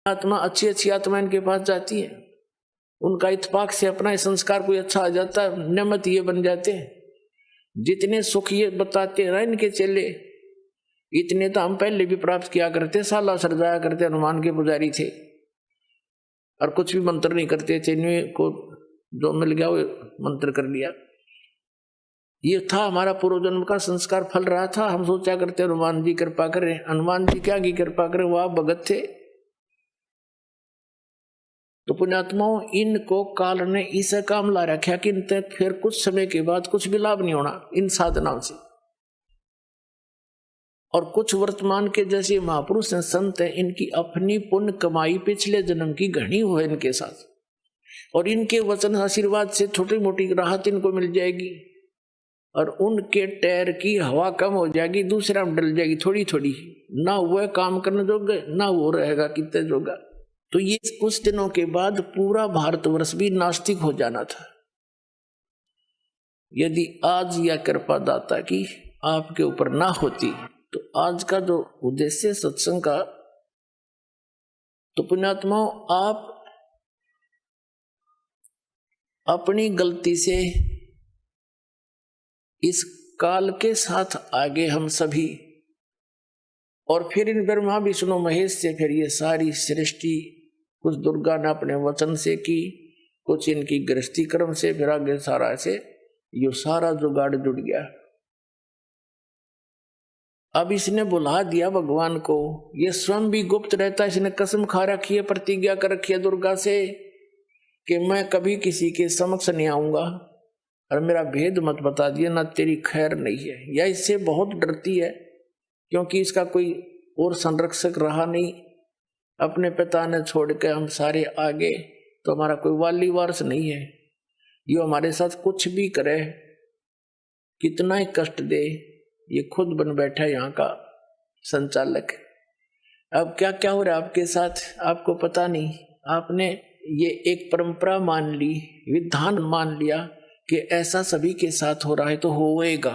आत्मा अच्छी अच्छी आत्मा इनके पास जाती है, उनका इत्तेफाक से अपना संस्कार कोई अच्छा आ जाता है, नेमत ये बन जाते हैं। जितने सुख ये बताते हैं इनके चेले, इतने तो हम पहले भी प्राप्त किया करते, साला सर जाया करते, हनुमान के पुजारी थे और कुछ भी मंत्र नहीं करते थे, इन्हें को जो मिल गया वो मंत्र कर लिया। ये था हमारा पूर्व जन्म का संस्कार फल रहा था। हम सोचा करते हनुमान जी कृपा करें, हनुमान जी क्या की कृपा करें, वह भगत थे। तो पुण्यात्माओं, इनको काल ने इसे काम ला रखा कि इन तक फिर कुछ समय के बाद कुछ भी लाभ नहीं होना इन साधनाओं से। और कुछ वर्तमान के जैसे महापुरुष हैं, संत हैं, इनकी अपनी पुण्य कमाई पिछले जन्म की घनी हो इनके साथ, और इनके वचन आशीर्वाद से छोटी मोटी राहत इनको मिल जाएगी, और उनके टैर की हवा कम हो जाएगी, दूसरा में डल जाएगी थोड़ी थोड़ी, ना वह काम करने जोगे ना वो रहेगा कितने जोगा। तो ये कुछ दिनों के बाद पूरा भारतवर्ष भी नास्तिक हो जाना था, यदि आज यह कृपा दाता की आपके ऊपर ना होती। तो आज का जो उद्देश्य सत्संग का, तो पुण्यात्माओं, आप अपनी गलती से इस काल के साथ आगे हम सभी, और फिर इन ब्रह्मा विष्णु महेश से फिर ये सारी सृष्टि कुछ दुर्गा ने अपने वचन से की, कुछ इनकी गृहस्थी कर्म से, फिर आगे सारा ऐसे ये सारा जुगाड़ जुड़ गया। अब इसने बुला दिया भगवान को, ये स्वयं भी गुप्त रहता है, इसने कसम खा रखी है, प्रतिज्ञा कर रखी है दुर्गा से कि मैं कभी किसी के समक्ष नहीं आऊंगा और मेरा भेद मत बता दिया, ना तेरी खैर नहीं है। यह इससे बहुत डरती है क्योंकि इसका कोई और संरक्षक रहा नहीं, अपने पिता ने छोड़ के हम सारे आगे, तो हमारा कोई वाली वारस नहीं है। ये हमारे साथ कुछ भी करे, कितना ही कष्ट दे, ये खुद बन बैठा है यहाँ का संचालक। अब क्या क्या हो रहा है आपके साथ आपको पता नहीं, आपने ये एक परंपरा मान ली, विधान मान लिया कि ऐसा सभी के साथ हो रहा है तो होएगा।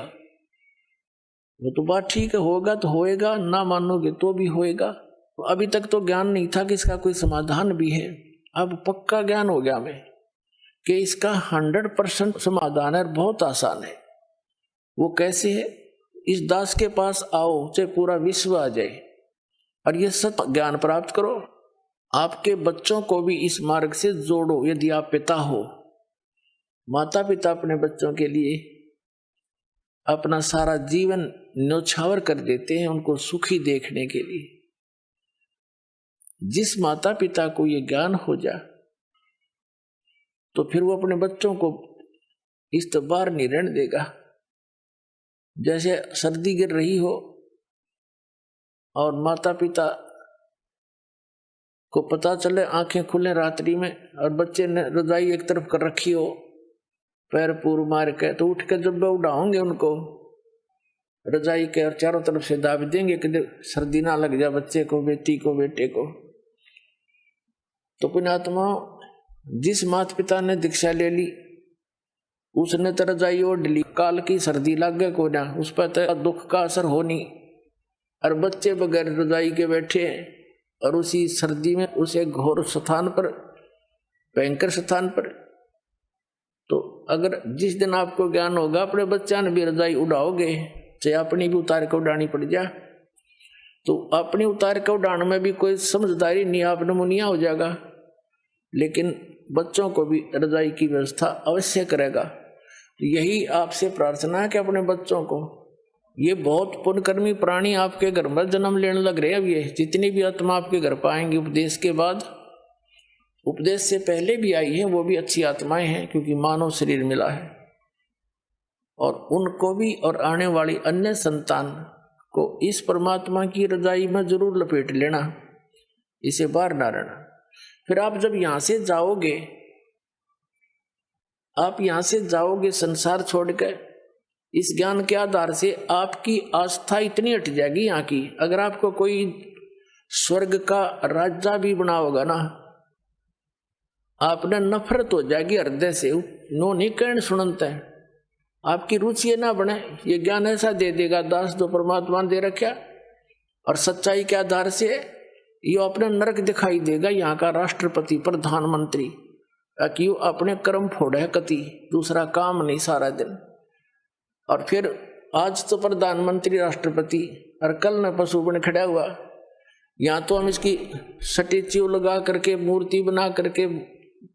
वो तो बात ठीक है, होगा तो होएगा, ना मानोगे तो भी होएगा। तो अभी तक तो ज्ञान नहीं था कि इसका कोई समाधान भी है, अब पक्का ज्ञान हो गया हमें कि इसका 100% समाधान है, बहुत आसान है। वो कैसे है? इस दास के पास आओ, चाहे पूरा विश्व आ जाए, और ये सत्य ज्ञान प्राप्त करो। आपके बच्चों को भी इस मार्ग से जोड़ो। यदि आप पिता हो, माता पिता अपने बच्चों के लिए अपना सारा जीवन न्यौछावर कर देते हैं उनको सुखी देखने के लिए। जिस माता पिता को ये ज्ञान हो जा, तो फिर वो अपने बच्चों को इस तो बाहर नहीं रहने देगा। जैसे सर्दी गिर रही हो और माता पिता को पता चले, आंखें खुले रात्रि में, और बच्चे ने रजाई एक तरफ कर रखी हो, पैर पूर मार के, तो उठ के जब उड़ाओगे उनको रजाई के और चारों तरफ से दाब देंगे कि सर्दी ना लग जाए बच्चे को, बेटी को, बेटे को। तो पुण्यात्मा, जिस माता पिता ने दीक्षा ले ली उसने तो रजाई ओढ़ ली, काल की सर्दी लग गए को ना, उस पर तो दुख का असर हो नहीं, और बच्चे बगैर रजाई के बैठे हैं, और उसी सर्दी में उसे घोर स्थान पर, भयंकर स्थान पर। तो अगर जिस दिन आपको ज्ञान होगा, अपने बच्चा ने भी रजाई उड़ाओगे, चाहे अपनी भी उतार के उड़ानी पड़ जाए, तो अपनी उतार के उड़ाने में भी कोई समझदारी नहीं, आप नमूनिया हो जाएगा, लेकिन बच्चों को भी रजाई की व्यवस्था अवश्य करेगा। तो यही आपसे प्रार्थना है कि अपने बच्चों को, ये बहुत पुण्यकर्मी प्राणी आपके घर में जन्म लेने लग रहे हैं। अब ये जितनी भी आत्मा आपके घर पर आएंगी उपदेश के बाद, उपदेश से पहले भी आई है, वो भी अच्छी आत्माएं हैं क्योंकि मानव शरीर मिला है, और उनको भी और आने वाली अन्य संतान को इस परमात्मा की रजाई में जरूर लपेट लेना, इसे बाहर ना रहना। फिर आप जब यहाँ से जाओगे, आप यहाँ से जाओगे संसार छोड़कर, इस ज्ञान के आधार से आपकी आस्था इतनी हट जाएगी यहाँ की। अगर आपको कोई स्वर्ग का राजा भी बना होगा ना, आपने नफरत हो जाएगी हृदय से, नो नहीं कहने सुनता है, आपकी रुचि ना बने। ये ज्ञान ऐसा दे देगा दास जो परमात्मा ने दे रखा, और सच्चाई के आधार से ये अपना नरक दिखाई देगा यहाँ का राष्ट्रपति प्रधानमंत्री, कि वो अपने कर्म फोड़े कति, दूसरा काम नहीं सारा दिन। और फिर आज तो प्रधानमंत्री राष्ट्रपति और कल न पशु बन खड़ा हुआ। यहाँ तो हम इसकी स्टैच्यू लगा करके, मूर्ति बना करके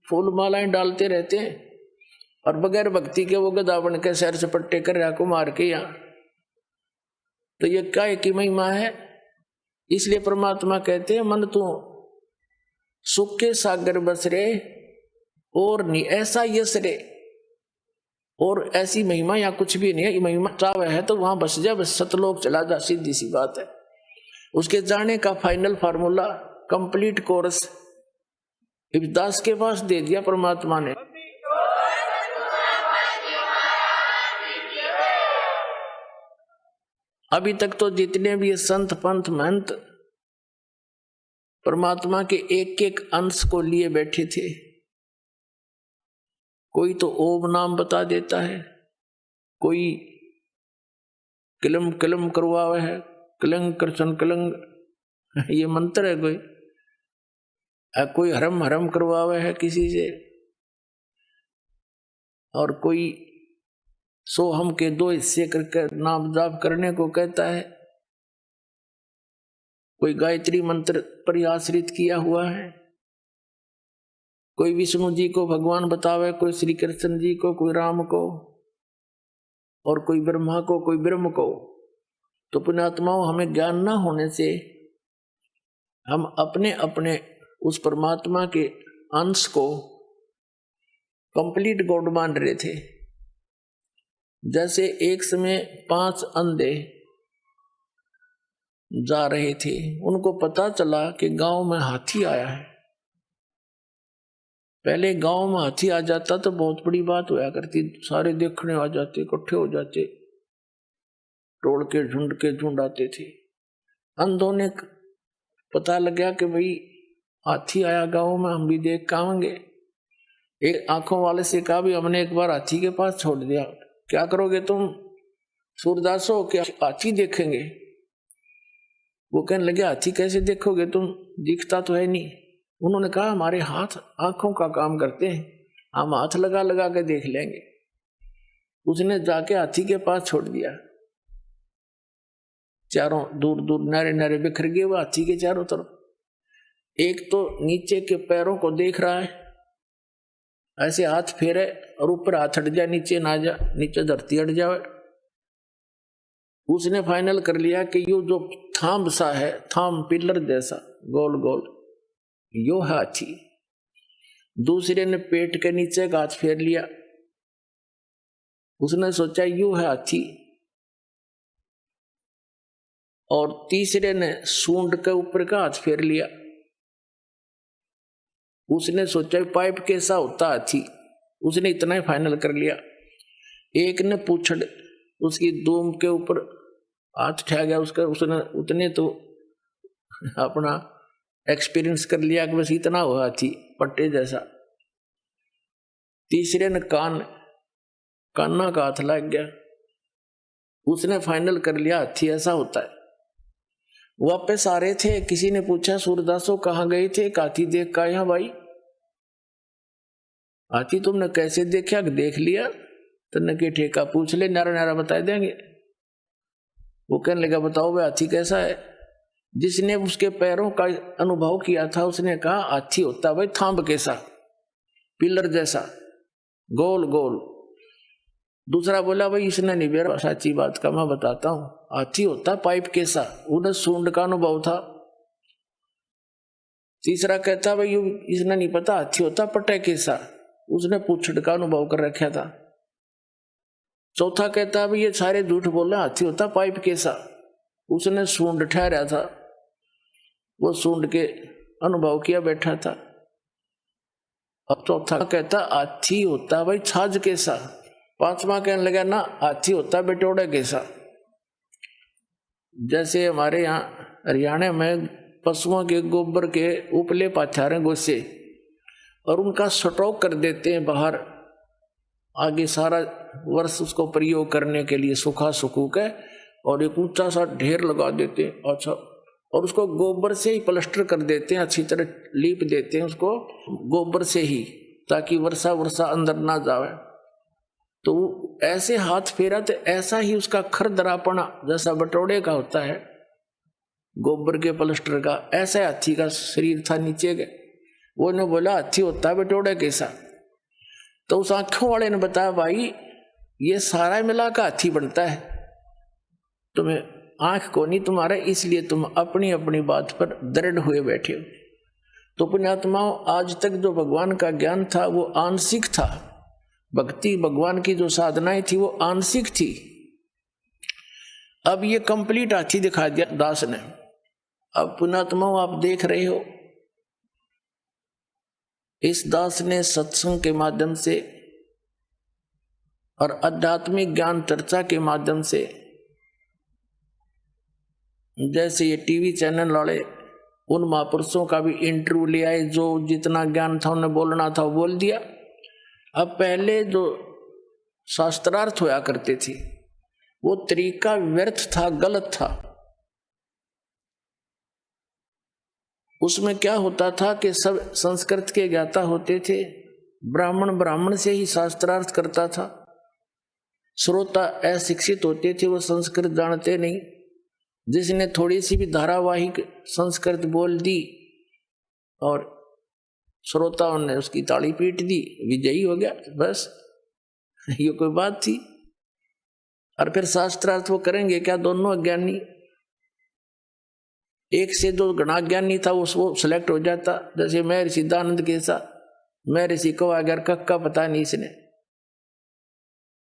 फूल मालाएं डालते रहते हैं, और बगैर भक्ति के वो गधा बन के सैर सपट्टे कर रहा को मार के यहाँ। तो ये काय की महिमा है। इसलिए परमात्मा कहते हैं मन तू सुख के सागर बस रे और नहीं ऐसा यश रे। और ऐसी महिमा या कुछ भी नहीं है। महिमा चाव है तो वहां बस जा, बस सतलोक चला जा, सीधी सी बात है। उसके जाने का फाइनल फार्मूला, कंप्लीट कोर्स दास के पास दे दिया परमात्मा ने। अभी तक तो जितने भी संत पंथ महंत परमात्मा के एक एक अंश को लिए बैठे थे। कोई तो ओम नाम बता देता है, कोई किलम किलम करवावे है, कलंग कृष्ण कलंग ये मंत्र है, कोई हरम हरम करवावे है किसी से, और कोई सोहम के 2 हिस्से करके नाम जाप करने को कहता है, कोई गायत्री मंत्र पर आश्रित किया हुआ है, कोई विष्णु जी को भगवान बतावे, कोई श्री कृष्ण जी को, कोई राम को, और कोई ब्रह्मा को, कोई ब्रह्म को। तो पुण्यात्माओं, हमें ज्ञान ना होने से हम अपने अपने उस परमात्मा के अंश को कंप्लीट गॉड मान रहे थे। जैसे एक समय 5 अंधे जा रहे थे, उनको पता चला कि गांव में हाथी आया है। पहले गांव में हाथी आ जाता तो बहुत बड़ी बात होया करती, सारे देखने आ जाते, इकट्ठे हो जाते, टोल के झुंड आते थे। अंधों ने पता लगा कि भाई हाथी आया गांव में, हम भी देख के आएंगे। एक आंखों वाले से कहा भी हमने एक बार हाथी के पास छोड़ दिया, क्या करोगे तुम सूरदास हो, क्या हाथी देखेंगे? वो कहने लगे हाथी कैसे देखोगे तुम, दिखता तो है नहीं। उन्होंने कहा हमारे हाथ आंखों का काम करते हैं, हम हाथ लगा लगा के देख लेंगे। उसने जाके हाथी के पास छोड़ दिया। चारों दूर दूर नारे नारे बिखर गए वो हाथी के चारों तरफ। एक तो नीचे के पैरों को देख रहा है, ऐसे हाथ फेरे और ऊपर हाथ हट जाए, नीचे ना जा, नीचे धरती हट जाए। उसने फाइनल कर लिया कि यो जो थाम सा है, थाम पिलर जैसा गोल गोल, यो है हाथी। दूसरे ने पेट के नीचे का हाथ फेर लिया, उसने सोचा यो है हाथी। और तीसरे ने सूंड के ऊपर का हाथ फेर लिया, उसने सोचा पाइप कैसा होता हाथी, उसने इतना ही फाइनल कर लिया। एक ने पूछड़ उसकी दूम के ऊपर हाथ ठा गया उसका, उसने उतने तो अपना एक्सपीरियंस कर लिया कि बस इतना हुआ हाथी पट्टे जैसा। तीसरे ने कान्ना का हाथ लग गया, उसने फाइनल कर लिया हाथी ऐसा होता है। वापस आ रहे थे, किसी ने पूछा सूरदासो कहाँ गए थे? हाथी देख का यहाँ भाई, हाथी तुमने कैसे देखा? देख लिया तन्ने के ठेका, पूछ ले नारा नारा बता देंगे। वो कहने लगा बताओ भाई हाथी कैसा है? जिसने उसके पैरों का अनुभव किया था उसने कहा हाथी होता भाई थांब कैसा, पिलर जैसा, गोल गोल। दूसरा बोला भाई इसने नहीं बेरा सच्ची बात का, मैं बताता हूं, हाथी होता पाइप कैसा, उन्हें सूंड का अनुभव था। तीसरा कहता भाई इसने नहीं पता हाथी होता पट्टे कैसा, उसने पूछड़ का अनुभव कर रखा था। चौथा कहता भाई ये सारे झूठ बोल रहे, हाथी होता पाइप कैसा, उसने सूंड ठहरा था, वो सूंड के अनुभव किया बैठा था। अब चौथा कहता हाथी होता भाई छाछ कैसा। पांचवा कहने लगा ना हाथी होता बेटोड़े कैसा। जैसे हमारे यहाँ हरियाणा में पशुओं के गोबर के उपले पाथारे गोसे और उनका स्टॉक कर देते हैं बाहर, आगे सारा वर्ष उसको प्रयोग करने के लिए सूखा सुखू के, और एक ऊंचा सा ढेर लगा देते हैं। अच्छा और उसको गोबर से ही प्लास्टर कर देते हैं, अच्छी तरह लीप देते हैं उसको गोबर से ही, ताकि वर्षा वर्षा अंदर ना जावे। तो ऐसे हाथ फेरा तो ऐसा ही उसका खरदरापना जैसा बटोड़े का होता है गोबर के प्लास्टर का, ऐसा हाथी का शरीर था नीचे के। वो ने बोला हाथी होता है बटोड़े कैसा? तो उस आंखों वाले ने बताया भाई ये सारा मिला का हाथी बनता है, तुम्हें आंख को नहीं तुम्हारा, इसलिए तुम अपनी अपनी बात पर दृढ़ हुए बैठे हो। तो पुण्यात्माओं, आज तक जो भगवान का ज्ञान था वो आंशिक था, भक्ति भगवान की जो साधनाएं थी वो आंशिक थी। अब ये कंप्लीट हाथी दिखा दिया दास ने। अब पुण्यात्माओं आप देख रहे हो इस दास ने सत्संग के माध्यम से और आध्यात्मिक ज्ञान चर्चा के माध्यम से, जैसे ये टीवी चैनल वाले उन महापुरुषों का भी इंटरव्यू ले आए, जो जितना ज्ञान था उन्हें बोलना था वो बोल दिया। अब पहले जो शास्त्रार्थ होया करते थे वो तरीका व्यर्थ था, गलत था। उसमें क्या होता था कि सब संस्कृत के ज्ञाता होते थे, ब्राह्मण ब्राह्मण से ही शास्त्रार्थ करता था, श्रोता अशिक्षित होते थे, वो संस्कृत जानते नहीं। जिसने थोड़ी सी भी धारावाहिक संस्कृत बोल दी और श्रोताओं ने उसकी ताली पीट दी, विजयी हो गया, बस ये कोई बात थी। और फिर शास्त्रार्थ वो करेंगे क्या? दोनों अज्ञानी, एक से जो गणा ज्ञानी था वो सिलेक्ट हो जाता। जैसे मैं सिद्धानंद के साथ, मैं ऋषि को अगर कक्का पता नहीं इसने।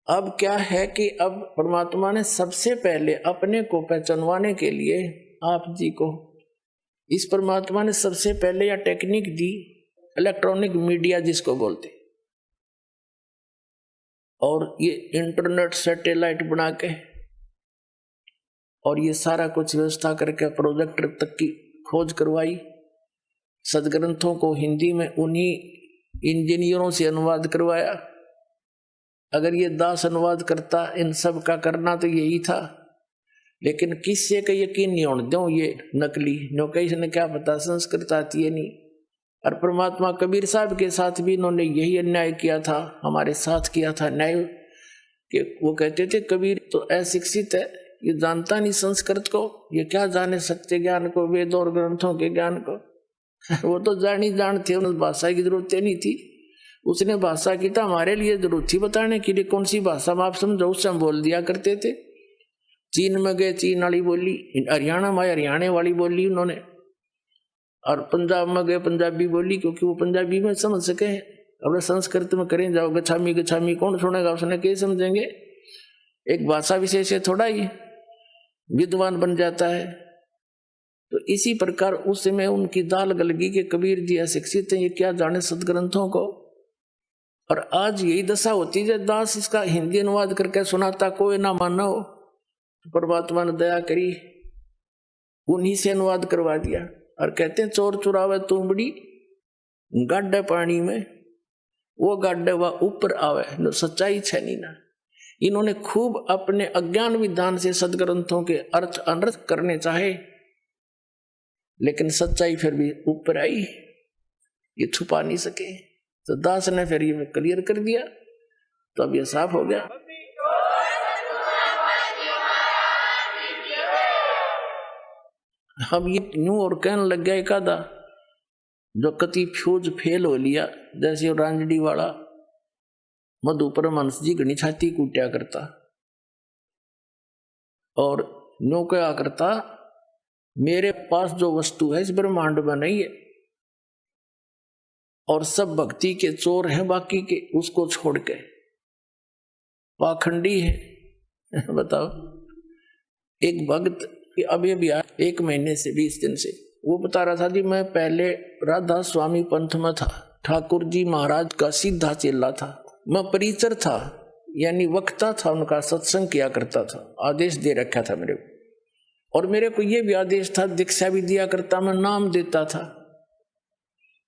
अब क्या है कि अब परमात्मा ने सबसे पहले अपने को पहचानवाने के लिए आप जी को, इस परमात्मा ने सबसे पहले यह टेक्निक दी, इलेक्ट्रॉनिक मीडिया जिसको बोलते, और ये इंटरनेट सैटेलाइट बना के और ये सारा कुछ व्यवस्था करके प्रोजेक्टर तक की खोज करवाई। सदग्रंथों को हिंदी में उन्हीं इंजीनियरों से अनुवाद करवाया। अगर ये दास अनुवाद करता, इन सब का करना तो यही था, लेकिन किससे का यकीन नहीं होने दो, ये नकली नौकरी ने क्या पता संस्कृत आती है नहीं। और परमात्मा कबीर साहब के साथ भी इन्होंने यही अन्याय किया था, हमारे साथ किया था न्याय, कि वो कहते थे कबीर तो अशिक्षित है, ये जानता नहीं संस्कृत को, ये क्या जाने सत्य ज्ञान को, वेदों और ग्रंथों के ज्ञान को। वो तो जान ही जानते, उन्हें भाषा की जरूरत नहीं थी। उसने भाषा की तो हमारे लिए जरूरत थी बताने के लिए, कौन सी भाषा में आप समझो, उससे हम बोल दिया करते थे। चीन में गए चीन वाली बोली, हरियाणा में हरियाणा वाली बोली उन्होंने, और पंजाब में गए पंजाबी बोली, क्योंकि वो पंजाबी में समझ सके। अब संस्कृत में करें जाओ गछामी गछामी, कौन सुनेगा, उसने क्या समझेंगे। एक भाषा विशेष है, थोड़ा ही विद्वान बन जाता है। तो इसी प्रकार उस समय उनकी दाल गलगी के कबीर जी अशिक्षित हैं, ये क्या जाने सदग्रंथों को। और आज यही दशा होती है, दास इसका हिंदी अनुवाद करके सुनाता, कोई ना माना हो, तो परमात्मा ने दया करी, उन्हीं से अनुवाद करवा दिया। और कहते हैं चोर चुरावे तुमड़ी गाड्डे पानी में, वो गाड्डे वह ऊपर आवे, न सच्चाई छनी ना। इन्होंने खूब अपने अज्ञान विधान से सदग्रंथों के अर्थ अनर्थ करने चाहे, लेकिन सच्चाई फिर भी ऊपर आई, ये छुपा नहीं सके। तो दास ने फिर ये क्लियर कर दिया, तो अब ये साफ हो गया। अब ये न्यू और कहने लग गया एकादा जो कति फ्यूज फेल हो लिया, जैसे रांजडी वाला मधु परमहंस जी घनी छाती कूटा करता, और न्यू क्या करता, मेरे पास जो वस्तु है इस ब्रह्मांड में नहीं है, और सब भक्ति के चोर हैं बाकी के, उसको छोड़ के पाखंडी है। बताओ, एक भक्त अभी भी 1 महीने से 20 दिन से वो बता रहा था कि मैं पहले राधा स्वामी पंथ में था, ठाकुर जी महाराज का सीधा चेला था, मैं परिचर था, यानी वक्ता था, उनका सत्संग किया करता था, आदेश दे रखा था मेरे को, और मेरे को ये भी आदेश था, दीक्षा भी दिया करता, मैं नाम देता था।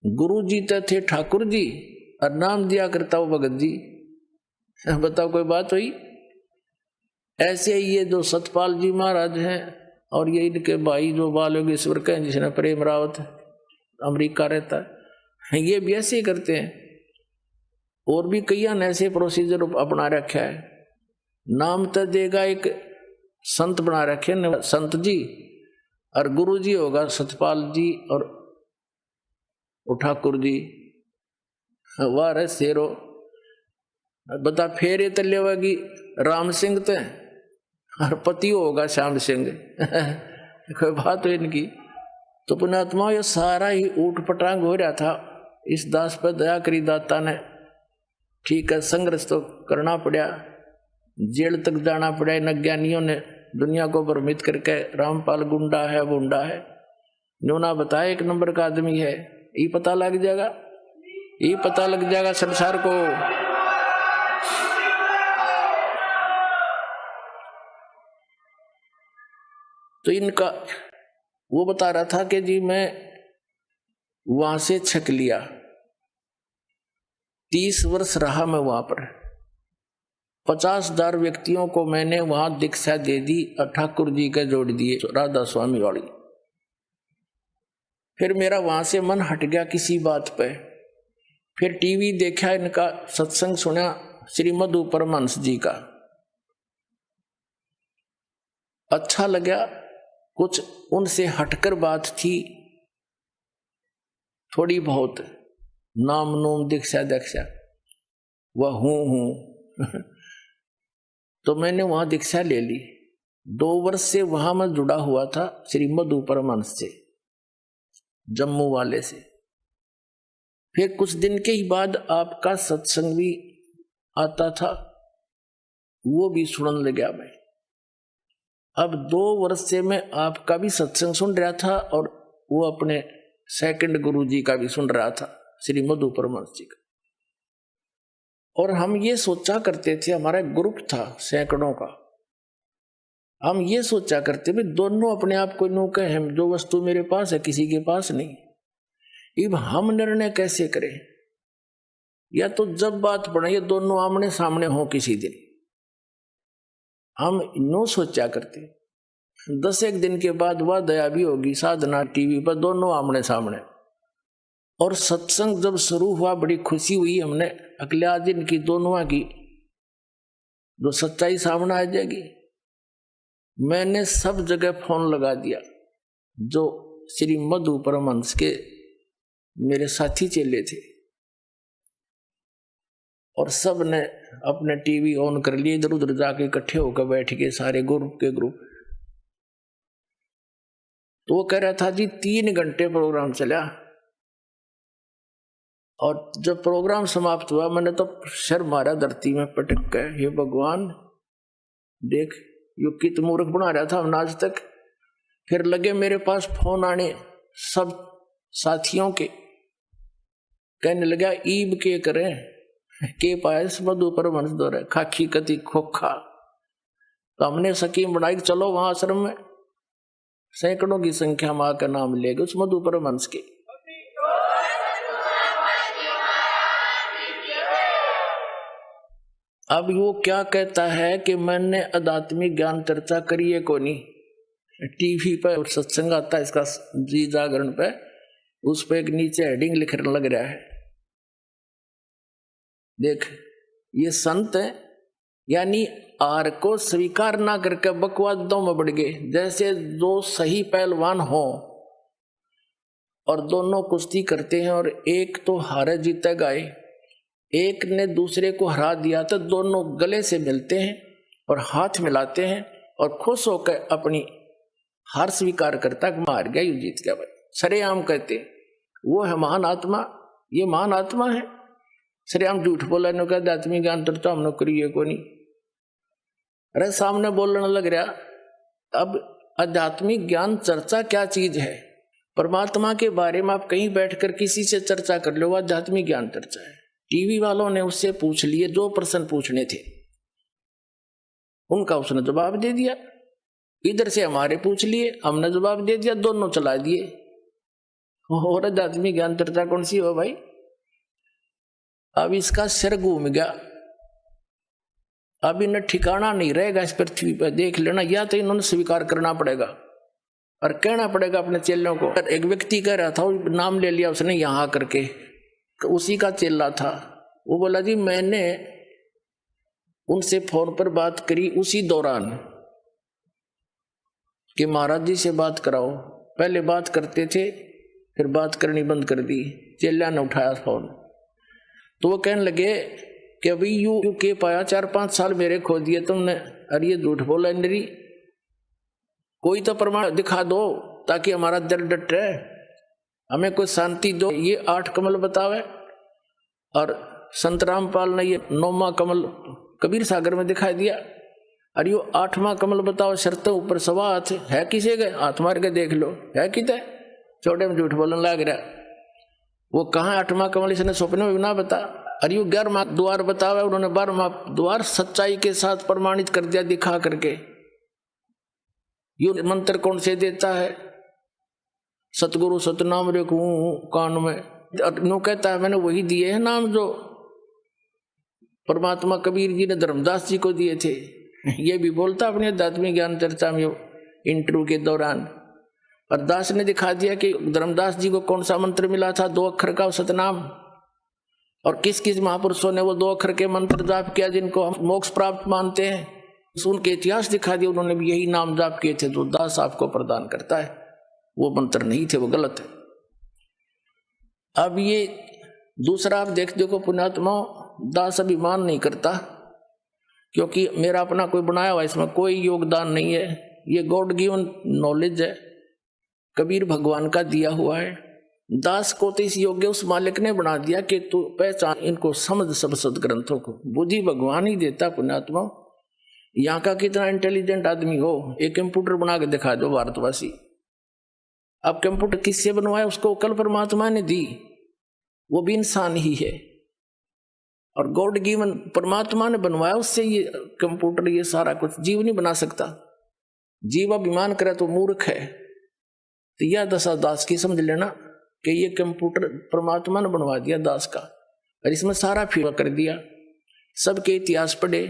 गुरु जी तो थे ठाकुर जी, और नाम दिया करता वो भगत जी। बताओ कोई बात हुई? ऐसे ही ये जो सतपाल जी महाराज हैं, और ये इनके भाई जो बाल योगेश्वर के जिसने प्रेम रावत अमेरिका रहता है, ये भी ऐसे ही करते हैं। और भी कई ऐसे प्रोसीजर अपना रखा है। नाम तो देगा एक संत बना रखे न संत जी, और गुरु जी होगा सतपाल जी और ठाकुर जी। वाह रे शेरो, बता फेरे तले होगी राम सिंह ते और पति होगा श्याम सिंह। कोई बात हो इनकी। तो पुण्यात्मा ये सारा ही ऊट पटांग हो रहा था। इस दास पर दया करी दाता ने। ठीक है, संघर्ष तो करना पड़ा, जेल तक जाना पड़ा। इन अज्ञानियों ने दुनिया को भ्रमित करके रामपाल गुंडा है बुंडा है, न्योना बताया 1 नंबर का आदमी है। ये पता लग जाएगा, ये पता लग जाएगा संसार को। तो इनका वो बता रहा था कि जी मैं वहां से छक लिया, 30 वर्ष रहा मैं वहां पर, 50,000 व्यक्तियों को मैंने वहां दीक्षा दे दी और ठाकुर जी के जोड़ दिए राधा स्वामी वाली। फिर मेरा वहां से मन हट गया किसी बात पे। फिर टीवी देखा, इनका सत्संग सुना श्रीमद परमहंस जी का, अच्छा लगा। कुछ उनसे हटकर बात थी थोड़ी बहुत, नाम नूम दीक्षा दीक्षा वह हूं तो मैंने वहां दीक्षा ले ली। 2 वर्ष से वहां मैं जुड़ा हुआ था श्रीमद परमहंस से, जम्मू वाले से। फिर कुछ दिन के ही बाद आपका सत्संग भी आता था, वो भी सुनने लगा मैं। अब 2 वर्ष से मैं आपका भी सत्संग सुन रहा था और वो अपने सेकंड गुरु जी का भी सुन रहा था, श्रीमद परमहंस जी का। और हम ये सोचा करते थे, हमारा ग्रुप था सैकड़ों का, हम ये सोचा करते भी दोनों अपने आप को नो कहे, जो वस्तु मेरे पास है किसी के पास नहीं। अब हम निर्णय कैसे करें? या तो जब बात पड़े ये दोनों आमने सामने हो किसी दिन, हम नो सोचा करते। 10 दिन के बाद वह दया भी होगी, साधना टीवी पर दोनों आमने सामने। और सत्संग जब शुरू हुआ बड़ी खुशी हुई, हमने अगले दिन की दोनों की जो सच्चाई सामने आ जाएगी। मैंने सब जगह फोन लगा दिया, जो श्रीमद परमहंस के मेरे साथी चेले थे, और सब ने अपने टीवी ऑन कर लिए, इधर उधर जाके इकट्ठे होकर बैठ गए सारे ग्रुप के ग्रुप। तो वो कह रहा था जी 3 घंटे प्रोग्राम चला, और जब प्रोग्राम समाप्त हुआ मैंने तो सर मारा धरती में पटक गए, हे भगवान देख यो कित मूर्ख बना रहा था हमने आज तक। फिर लगे मेरे पास फोन आने सब साथियों के, कहने लगा ईब के करें के पायस मधु परमहंस दौरे खाखी कति खोखा। तो हमने स्कीम बनाई, चलो वहां आश्रम में सैकड़ों की संख्या में आकर नाम लेगा उस मधु परमहंस के। अब वो क्या कहता है कि मैंने आध्यात्मिक ज्ञान चर्चा करी है को नहीं, टीवी पे और सत्संग आता है इसका जी जागरण पे, उस पे एक नीचे हेडिंग लिखने लग रहा है, देख ये संत है, यानी आर को स्वीकार ना करके बकवादों में बढ़ गए। जैसे दो सही पहलवान हो और दोनों कुश्ती करते हैं और एक तो हारे जीते गए, एक ने दूसरे को हरा दिया, तो दोनों गले से मिलते हैं और हाथ मिलाते हैं और खुश होकर अपनी हार स्वीकार करता कि मार गया, यू जीत गया भाई। सरेआम कहते वो है महान आत्मा, ये महान आत्मा है। सरेआम झूठ बोला ने कहा आध्यात्मिक ज्ञान तो हम नौकरी है को नहीं, अरे सामने बोलने लग रहा। अब आध्यात्मिक ज्ञान चर्चा क्या चीज है? परमात्मा के बारे में आप कहीं बैठकर किसी से चर्चा कर लो, आध्यात्मिक ज्ञान चर्चा है। टीवी वालों ने उससे पूछ लिए, 2 प्रश्न पूछने थे, उनका उसने जवाब दे दिया। इधर से हमारे पूछ लिए, हमने जवाब दे दिया, दोनों चला दिए। और आध्यात्मिक ज्ञान चर्चा कौन सी हो भाई? अब इसका सिर घूम गया, अब इन्हें ठिकाना नहीं रहेगा इस पृथ्वी पर। देख लेना, या तो इन्होंने स्वीकार करना पड़ेगा और कहना पड़ेगा अपने चेलों को। एक व्यक्ति कह रहा था, नाम ले लिया उसने यहाँ करके, उसी का चेला था। वो बोला जी मैंने उनसे फोन पर बात करी उसी दौरान कि महाराज जी से बात कराओ। पहले बात करते थे, फिर बात करनी बंद कर दी। चेला ने उठाया फोन तो वो कहने लगे कि अभी यू के पाया 4-5 साल मेरे खो दिए तुमने। अरे ये झूठ बोला इंद्री, कोई तो प्रमाण दिखा दो ताकि हमारा दिल डटे, हमें कोई शांति दो। ये 8 कमल बतावे और संत रामपाल ने ये 9वां कमल कबीर सागर में दिखाई दिया। अरे यो 8वां कमल बताओ, शर्त ऊपर सवा हाथ है, किसे गए हाथ मार के देख लो है किते, छोटे में झूठ बोलने लग रहा। वो कहाँ 8वां कमल इसने सपने में भी ना बता। अरे यो 11वां द्वार बतावे, उन्होंने 12वां द्वार सच्चाई के साथ प्रमाणित कर दिया दिखा करके। यो मंत्र कौन से देता है? सतगुरु सतनाम रे कान में नो कहता है मैंने वही दिए हैं नाम जो परमात्मा कबीर जी ने धर्मदास जी को दिए थे। ये भी बोलता अपने आध्यात्मिक ज्ञान चर्चा में इंटरव्यू के दौरान। और दास ने दिखा दिया कि धर्मदास जी को कौन सा मंत्र मिला था, 2 अक्षर का सतनाम। और किस किस महापुरुषों ने वो 2 अक्षर के मंत्र जाप किया जिनको हम मोक्ष प्राप्त मानते हैं, उनके इतिहास दिखा दिया। उन्होंने भी यही नाम जाप किए थे जो दास आपको प्रदान करता है। वो मंत्र नहीं थे, वो गलत है। अब ये दूसरा आप देखो पुण्यात्मा, दास अभिमान नहीं करता क्योंकि मेरा अपना कोई बनाया हुआ, इसमें कोई योगदान नहीं है। ये गॉड गिवन नॉलेज है, कबीर भगवान का दिया हुआ है। दास को तो इस योग्य उस मालिक ने बना दिया कि तू पहचान इनको, समझ सब सदग्रंथों को। बुद्धि भगवान ही देता पुण्यात्मा। यहाँ का कितना इंटेलिजेंट आदमी हो, एक कंप्यूटर बना के दिखा दो भारतवासी। अब कंप्यूटर किससे बनवाया? उसको कल परमात्मा ने दी, वो भी इंसान ही है। और गॉड गिवन परमात्मा ने बनवाया, उससे ये कंप्यूटर ये सारा कुछ जीव नहीं बना सकता। जीव अभिमान करे तो मूर्ख है। तो यह दशा दास की समझ लेना कि ये कंप्यूटर परमात्मा ने बनवा दिया दास का, और इसमें सारा फिर कर दिया। सबके इतिहास पढ़े,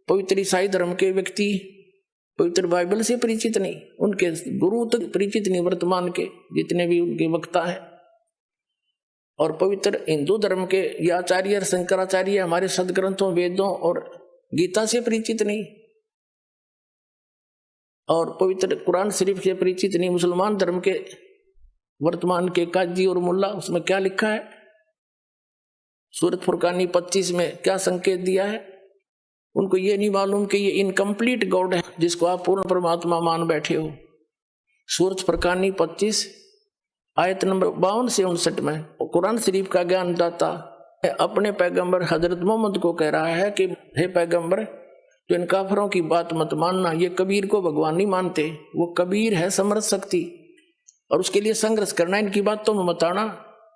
पवित्र ईसाई धर्म के व्यक्ति पवित्र बाइबल से परिचित नहीं, उनके गुरु तक परिचित नहीं, वर्तमान के जितने भी उनके वक्ता हैं। और पवित्र हिंदू धर्म के ये आचार्य शंकराचार्य हमारे सदग्रंथों वेदों और गीता से परिचित नहीं, और पवित्र कुरान शरीफ से परिचित नहीं। मुसलमान धर्म के वर्तमान के काजी और मुल्ला, उसमें क्या लिखा है? सूरत फुरकानी 25 में क्या संकेत दिया है? उनको ये नहीं मालूम कि ये इनकम्प्लीट गॉड है जिसको आप पूर्ण परमात्मा मान बैठे हो। सूरत फुरकानी 25 आयत नंबर 52 से 59 में कुरान शरीफ का ज्ञान दाता अपने पैगंबर हजरत मोहम्मद को कह रहा है कि हे पैगंबर, तो इन काफरों की बात मत मानना। ये कबीर को भगवान नहीं मानते, वो कबीर है समर्थ शक्ति, और उसके लिए संघर्ष करना। इनकी बात तो मत आना,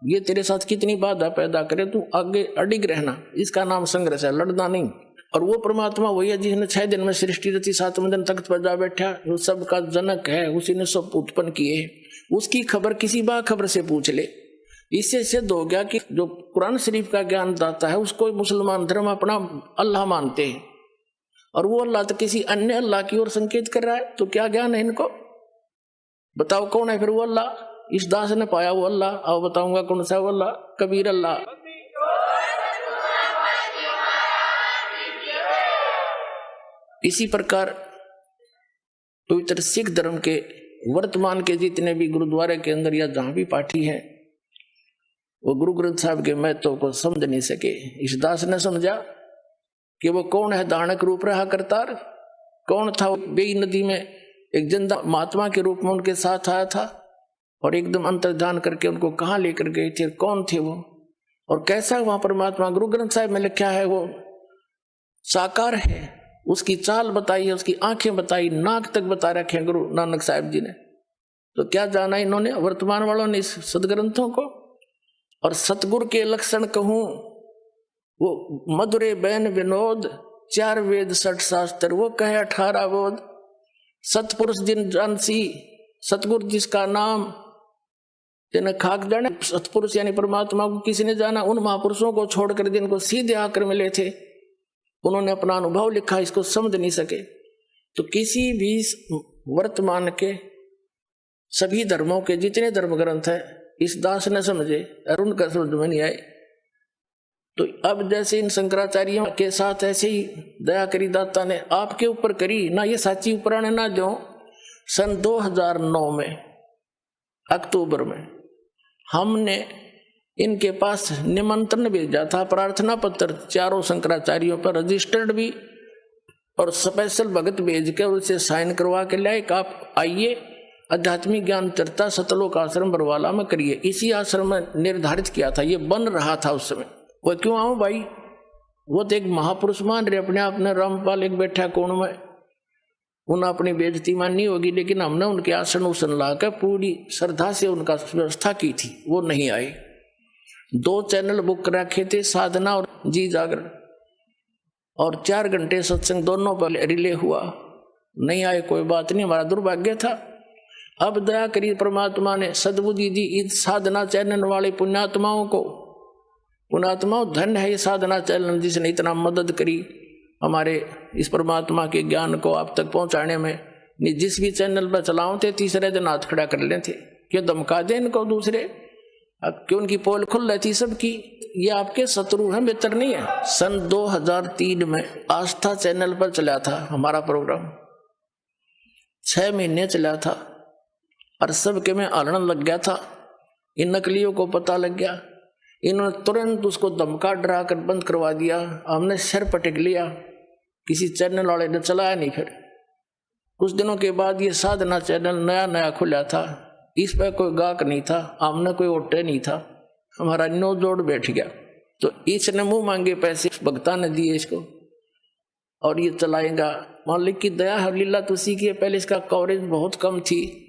ये तेरे साथ कितनी बाधा पैदा करे, तू आगे अडिग रहना। इसका नाम संघर्ष है, लड़ना नहीं। और वो परमात्मा वही है जिसने 6 दिन में सृष्टि रची, 7वें दिन तख्त पर जा बैठा, वो सबका जनक है, उसी ने सब उत्पन्न किए। उसकी खबर किसी बाखबर से पूछ ले। इससे सिद्ध हो गया कि जो कुरान शरीफ का ज्ञान दाता है उसको मुसलमान धर्म अपना अल्लाह मानते हैं, और वो अल्लाह तो किसी अन्य अल्लाह की ओर संकेत कर रहा है। तो क्या ज्ञान है इनको? बताओ कौन है फिर वो अल्लाह? इस दास ने पाया वो अल्लाह। अब बताऊंगा कौन सा वो अल्लाह? कबीर अल्लाह। इसी प्रकार पवित्र सिख धर्म के वर्तमान के जितने भी गुरुद्वारे के अंदर या जहां भी पाठी है, वो गुरु ग्रंथ साहब के महत्व को समझ नहीं सके। इस दास ने समझा कि वो कौन है, दानक रूप रहा करतार। कौन था? बेई नदी में एक जिंदा महात्मा के रूप में उनके साथ आया था, और एकदम अंतर्ध्यान करके उनको कहाँ लेकर गए थे, कौन थे वो, और कैसा वहां परमात्मा। गुरु ग्रंथ साहिब में लिखा है वो साकार है, उसकी चाल बताई है, उसकी आंखें बताई, नाक तक बता रखे हैं गुरु नानक साहिब जी ने। तो क्या जाना इन्होंने, वर्तमान वालों ने, इस सदग्रंथों को। और सतगुरु के लक्षण कहूं, वो मधुरे बैन विनोद, 4 वेद 60 शास्त्र, वो कहे 18 बोध। सतपुरुष जिन जानसी, सतगुरु जिसका नाम जिन्हें खाक जाने। सतपुरुष यानी परमात्मा को किसी ने जाना? उन महापुरुषों को छोड़कर जिनको सीधे आकर मिले थे, उन्होंने अपना अनुभव लिखा, इसको समझ नहीं सके। तो किसी भी वर्तमान के सभी धर्मों के जितने धर्म ग्रंथ है इस दास ने समझे और उनका समझ में नहीं आए। तो अब जैसे इन शंकराचार्यों के साथ ऐसे ही दया करी दाता ने आपके ऊपर करी ना, ये साची उपराणे ना जो सन 2009 में अक्टूबर में हमने इनके पास निमंत्रण भेजा था, प्रार्थना पत्र चारों शंकराचार्यों पर रजिस्टर्ड भी, और स्पेशल भगत भेज के उसे साइन करवा के लाए कि आप आइए आध्यात्मिक ज्ञान चर्चा सतलोक आश्रम बरवाला में करिए। इसी आश्रम में निर्धारित किया था, ये बन रहा था उस समय। वो क्यों आऊं भाई, वो तो एक महापुरुष मान रहे अपने आप ने, रामपाल एक बैठा कोण में, उन्हें अपनी बेइज्जती माननी होगी, लेकिन हमने उनके आसन उसन लाकर पूरी श्रद्धा से उनका व्यवस्था की थी, वो नहीं आए। 2 चैनल बुक रखे थे, साधना और जी जागरण, और 4 घंटे सत्संग दोनों पर रिले हुआ, नहीं आए, कोई बात नहीं, हमारा दुर्भाग्य था। अब दया करी परमात्मा ने सद्बुद्धि दी इस साधना चैनल वाले पुण्यात्माओं को। पुण्यात्माओं धन्य है ये साधना चैनल जिसने इतना मदद करी हमारे इस परमात्मा के ज्ञान को आप तक पहुंचाने में। जिस भी चैनल पर चलाओ थे तीसरे दिन हाथ खड़ा कर लेते, क्यों धमका दे इनको दूसरे, क्यों उनकी पोल खुल रहती सबकी। ये आपके शत्रु हैं, मित्र नहीं है। सन 2003 में आस्था चैनल पर चला था हमारा प्रोग्राम, 6 महीने चला था, और सबके में आलण लग गया था। इन नकलियों को पता लग गया, इन्होंने तुरंत उसको धमका डरा कर बंद करवा दिया। हमने सिर पटक लिया, किसी चैनल वाले ने चलाया नहीं। फिर कुछ दिनों के बाद ये साधना चैनल नया नया खुला था, इस पर कोई गाहक नहीं था, हमने कोई ओटे नहीं था, हमारा नो जोड़ बैठ गया। तो इसने मुंह मांगे पैसे भक्ता ने दिए इसको, और ये चलाएगा। मालिक की दया है, लीला तुसी की। पहले इसका कवरेज बहुत कम थी,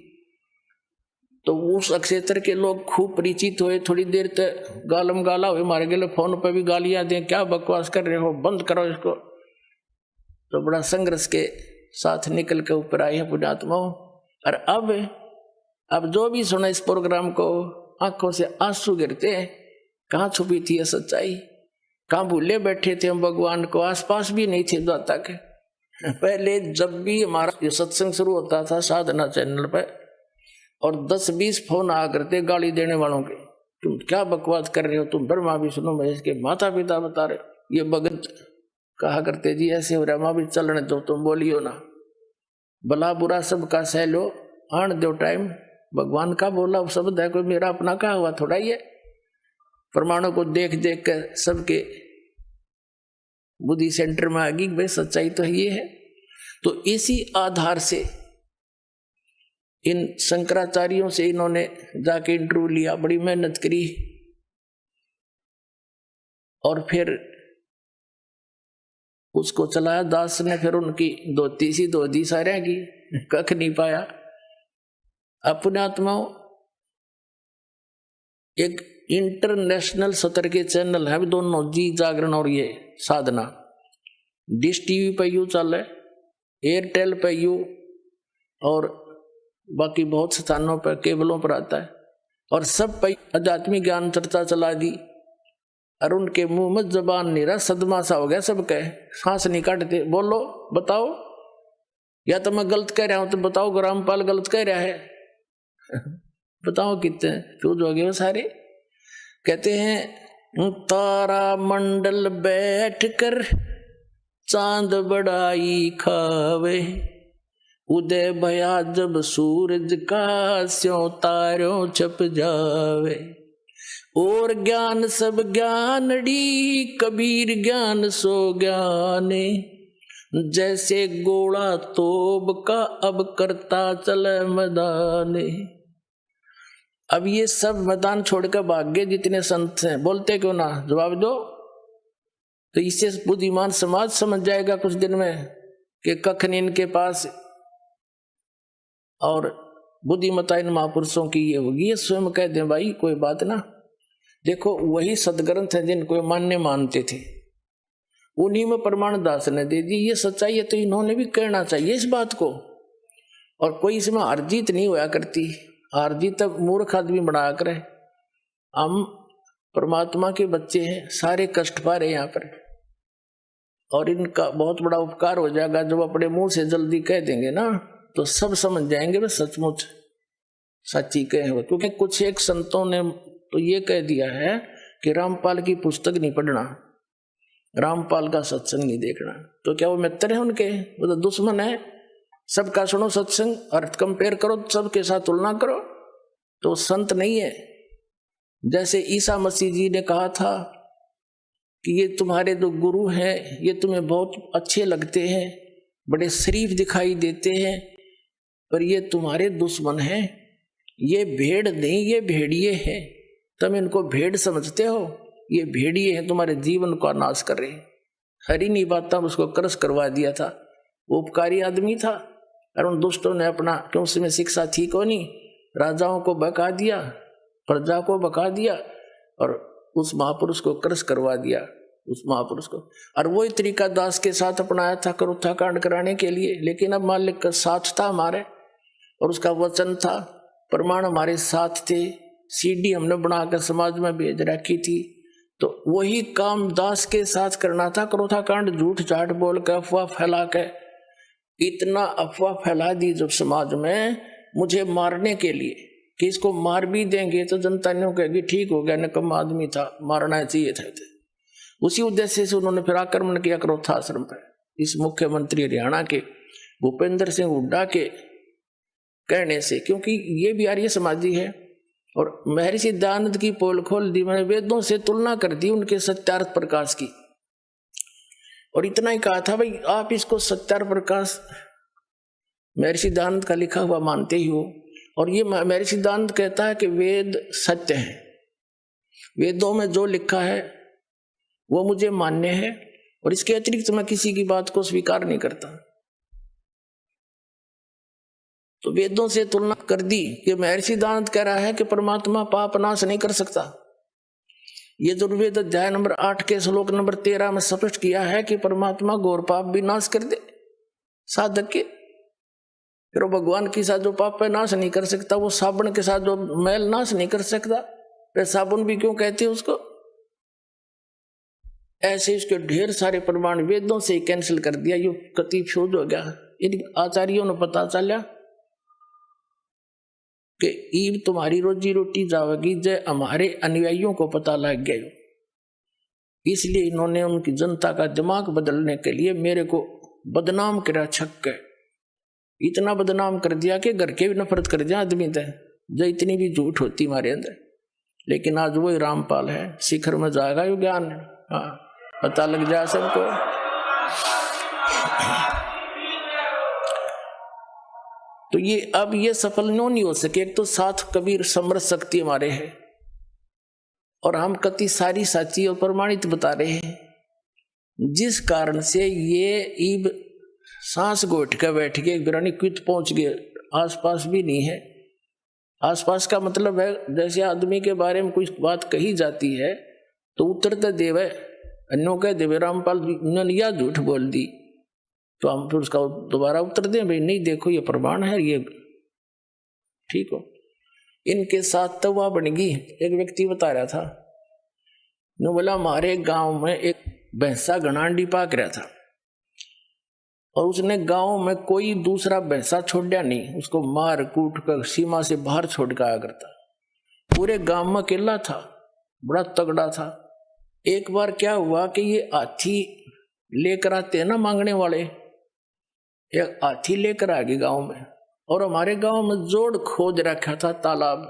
तो उस क्षेत्र के लोग खूब परिचित हुए। थोड़ी देर तक गालम गाला हुए, मारे गए फोन पे भी गालियां दें, क्या बकवास कर रहे हो, बंद करो इसको। तो बड़ा संघर्ष के साथ निकल के ऊपर आए हैं पुण्यात्माओं। और अब जो भी सुना इस प्रोग्राम को, आंखों से आंसू गिरते हैं। कहाँ छुपी थी ये सच्चाई, कहाँ भूले बैठे थे हम भगवान को, आसपास भी नहीं थे दाता के। पहले जब भी हमारा ये सत्संग शुरू होता था साधना चैनल पर, और 10-20 फोन आ करते गाली देने वालों के, तुम क्या बकवास कर रहे हो, तुम ब्रह्मा विष्णु महेश के माता पिता बता रहे हो। ये भगत कहा करते जी ऐसे हो रहा, माँ भी चलने दो, तुम बोलियो ना, भला बुरा सबका सह लो, आन दो टाइम। भगवान का बोला शब्द है, कोई मेरा अपना कहा हुआ थोड़ा ही है। प्रमाणों को देख देख कर सबके बुद्धि सेंटर में आ गई, भाई सच्चाई तो ये है। तो इसी आधार से इन शंकराचार्यों से इन्होंने जाके इंटरव्यू लिया, बड़ी मेहनत करी, और फिर उसको चलाया दास ने। फिर उनकी धोती सारे की कख नहीं पाया। अपने आत्माओं एक इंटरनेशनल सतर के चैनल है दोनों, जी जागरण और ये साधना। डिश टीवी पे यू चल है, एयरटेल पे यू, और बाकी बहुत स्थानों पर केबलों पर आता है, और सब पे आध्यात्मिक ज्ञान चर्चा चला दी। और उनके मुंह में जबान नहीं रहा, सदमा सा हो गया सबके, सांस नहीं काटते। बोलो बताओ, या तो मैं गलत कह रहा हूं तो बताओ, रामपाल गलत कह रहा है बताओ कितने फ्यूज हो गए वो सारे। कहते हैं तारा मंडल बैठ कर चांद बड़ाई खावे, उदय भया जब सूरज का स्यों तारों छप जावे। और ज्ञान सब ज्ञानड़ी कबीर ज्ञान सो ज्ञाने, जैसे गोला तोब का अब करता चले मैदाने। अब ये सब मैदान छोड़कर भाग गए जितने संत हैं, बोलते क्यों ना, जवाब दो। तो इससे बुद्धिमान समाज समझ जाएगा कुछ दिन में कि कखन इनके पास, और बुद्धिमता इन महापुरुषों की ये होगी। ये स्वयं कह दें भाई कोई बात ना। देखो वही सदग्रंथ है जिनको मानते थे, उन्हीं में प्रमाण दास ने दे दी। ये सच्चाई है तो इन्होंने भी कहना चाहिए इस बात को। और कोई इसमें हार जीत नहीं होया करती, हार जीत तब मूर्ख आदमी बना कर। हम परमात्मा के बच्चे हैं, सारे कष्ट पा रहे हैं यहाँ पर, और इनका बहुत बड़ा उपकार हो जाएगा जब अपने मुंह से जल्दी कह देंगे ना, तो सब समझ जाएंगे वे सचमुच सच्ची कहे हो, क्योंकि कुछ एक संतों ने तो ये कह दिया है कि रामपाल की पुस्तक नहीं पढ़ना, रामपाल का सत्संग नहीं देखना। तो क्या वो मित्र है उनके? वो तो दुश्मन है। सबका सुनो सत्संग और कंपेयर करो, सबके साथ तुलना करो, तो संत नहीं है। जैसे ईसा मसीह जी ने कहा था कि ये तुम्हारे जो गुरु हैं ये तुम्हें बहुत अच्छे लगते हैं, बड़े शरीफ दिखाई देते हैं, पर ये तुम्हारे दुश्मन हैं। ये भेड़ नहीं, ये भेड़िए हैं। तुम इनको भेड़ समझते हो, ये भेड़िए हैं, तुम्हारे जीवन का नाश कर रहे हैं। हरी नहीं बात, उसको क्रश करवा दिया था। वो उपकारी आदमी था और उन दुष्टों ने अपना, क्यों उसमें शिक्षा थी को नहीं, राजाओं को बका दिया, प्रजा को बका दिया और उस महापुरुष को क्रश करवा दिया, उस महापुरुष को। और वही तरीका दास के साथ अपनाया था करुत्था कांड कराने के लिए। लेकिन अब मालिक का साथ था हमारे और उसका वचन था, प्रमाण हमारे साथ थे, सीडी हमने बनाकर समाज में भेज रखी थी। तो वही काम दास के साथ करना था। करुत्था कांड झूठ झाट बोल कर, अफवाह फैला के, इतना अफवाह फैला दी जब समाज में मुझे मारने के लिए कि इसको मार भी देंगे तो जनता ने कहेगी ठीक हो गया, निकम्मा आदमी था, मारना चाहिए था। उसी उद्देश्य से उन्होंने फिर आक्रमण किया करोथा आश्रम पर। इस मुख्यमंत्री हरियाणा के भूपेंद्र सिंह हुड्डा के कहने से, क्योंकि ये भी आर्य समाजी है। और महर्षि दयानंद की पोल खोल दी, मैंने वेदों से तुलना कर दी उनके सत्यार्थ प्रकाश की। और इतना ही कहा था, भाई आप इसको सत्यार्थ प्रकाश महर्षि दयानंद का लिखा हुआ मानते ही हो। और ये महर्षि दयानंद कहता है कि वेद सत्य है, वेदों में जो लिखा है वो मुझे मान्य है और इसके अतिरिक्त मैं किसी की बात को स्वीकार नहीं करता। तो वेदों से तुलना कर दी कि महर्षि दयानंद कह रहा है कि परमात्मा पाप नाश नहीं कर सकता। ये दुर्वेद अध्याय नंबर 8 के श्लोक नंबर 13 में स्पष्ट किया है कि परमात्मा घोर पाप भी नाश कर दे साधक के। फिर भगवान के साथ जो पाप है नाश नहीं कर सकता, वो साबुन के साथ जो मैल नाश नहीं कर सकता, फिर साबुन भी क्यों कहते हैं उसको? ऐसे इसके ढेर सारे प्रमाण वेदों से कैंसिल कर दिया। ये कति फ्यूज हो गया। इन आचार्यों ने पता चला कि ईब तुम्हारी रोजी रोटी जावेगी, जय हमारे अनुयायियों को पता लग गया। इसलिए इन्होंने उनकी जनता का दिमाग बदलने के लिए मेरे को बदनाम करा, छक्के इतना बदनाम कर दिया कि घर के भी नफरत कर दिया आदमी तय, जो इतनी भी झूठ होती हमारे अंदर। लेकिन आज वही रामपाल है, शिखर में जाएगा यो ज्ञान। हाँ, पता लग जाए सबको। तो ये अब ये सफल नहीं हो सके। एक तो साथ कबीर समरस शक्ति हमारे है और हम कति सारी साची और प्रमाणित बता रहे हैं, जिस कारण से ये ईब सांस घोट के बैठ गए, बिरानी क्वित पहुंच गए, आसपास भी नहीं है। आसपास का मतलब है जैसे आदमी के बारे में कुछ बात कही जाती है तो उत्तर देव है, अन्यों कह देवे रामपाल ने यह झूठ बोल दी, तो हम फिर उसका दोबारा उत्तर दें, भाई नहीं देखो ये प्रमाण है, ये ठीक हो। इनके साथ तो वह बन गई। एक व्यक्ति बता रहा था, ने बोला हमारे गांव में एक भैंसा घनांडी पाक रहा था और उसने गांव में कोई दूसरा भैंसा छोड़ा नहीं, उसको मार कूट कर सीमा से बाहर छोड़ के आया करता। पूरे गांव में अकेला था, बड़ा तगड़ा था। एक बार क्या हुआ कि ये हाथी लेकर आते हैं ना मांगने वाले, एक हाथी लेकर आ गए गांव में। और हमारे गांव में जोड़ खोद रखा था तालाब,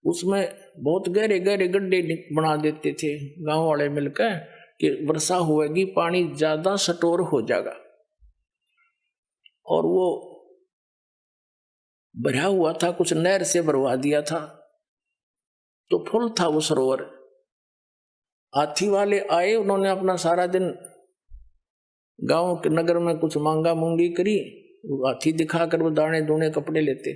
उसमें बहुत गहरे गहरे गड्ढे बना देते थे गांव वाले मिलकर कि वर्षा होएगी पानी ज्यादा स्टोर हो जाएगा। और वो भरा हुआ था, कुछ नहर से भरवा दिया था, तो फुल था वो सरोवर। हाथी वाले आए, उन्होंने अपना सारा दिन गांव के नगर में कुछ मांगा मूंगी करी, हाथी दिखाकर वो दाने दूने कपड़े लेते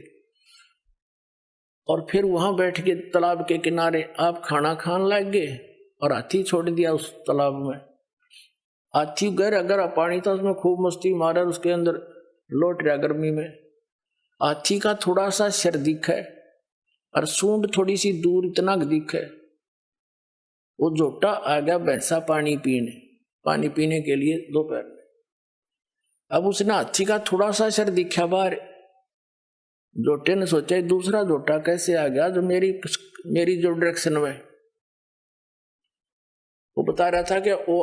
और फिर वहां बैठ के तालाब के किनारे आप खाना खान लग गए और हाथी छोड़ दिया उस तालाब में। हाथी गहरा गहरा पानी था, उसमें खूब मस्ती मारा, उसके अंदर लौट रहा गर्मी में। हाथी का थोड़ा सा सिर दिखा है और सूंड थोड़ी सी दूर इतना दिखा है। वो जोटा आ गया भैंसा पानी पीने के लिए दोपहर में। अब उसने हाथी का थोड़ा सा सिर दिखा बाहर, जोटे ने सोचा दूसरा जोटा कैसे आ गया जो मेरी जो डायरेक्शन में। वो बता रहा था कि वो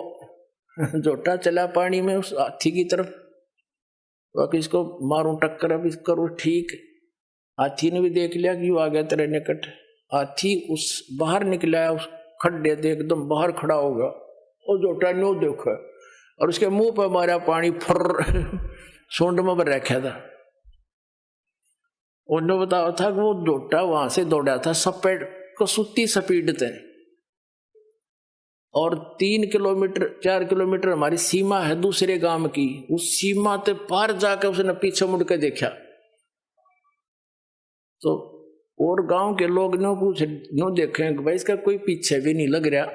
जोटा चला पानी में उस हाथी की तरफ, तो अब इसको मारूं टक्कर, अब इसको करूं ठीक। हाथी ने भी देख लिया कि वो आ गया तेरे निकट। हाथी उस बाहर निकला, उस खड्डे से एकदम बाहर खड़ा होगा, और जोटा नो देखा और उसके मुंह पर मारा पानी, फर सूंड में भर रखा था। उन्होंने बताया था कि वो जोटा वहां से दौड़ा था सपेट को सुती स्पीड थे, और 3 किलोमीटर 4 किलोमीटर हमारी सीमा है दूसरे गांव की, उस सीमा ते पार जाकर उसने पीछे मुड़ के देखा। तो और गांव के लोग ने पूछे, नो देखे भाई इसका कोई पीछे भी नहीं लग रहा,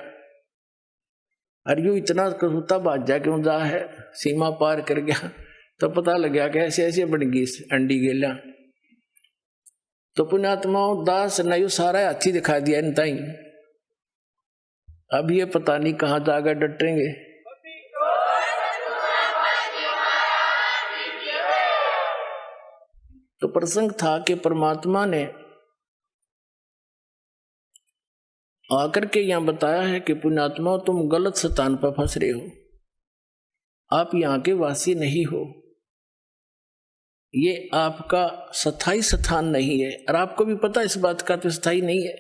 और यूं इतना कसूता बाजा क्यों जा है, सीमा पार कर गया। तो पता लग गया कि ऐसे ऐसे बन गई अंडी गेला। तो पुण्यात्माओं दास ने यू सारा हाथी दिखा दिया इन ताई। अब ये पता नहीं कहां जाकर डटेंगे। तो प्रसंग था कि परमात्मा ने आकर के यहां बताया है कि पुण्यात्मा तुम गलत स्थान पर फंस रहे हो, आप यहां के वासी नहीं हो, ये आपका स्थायी स्थान नहीं है, और आपको भी पता इस बात का तो स्थायी नहीं है।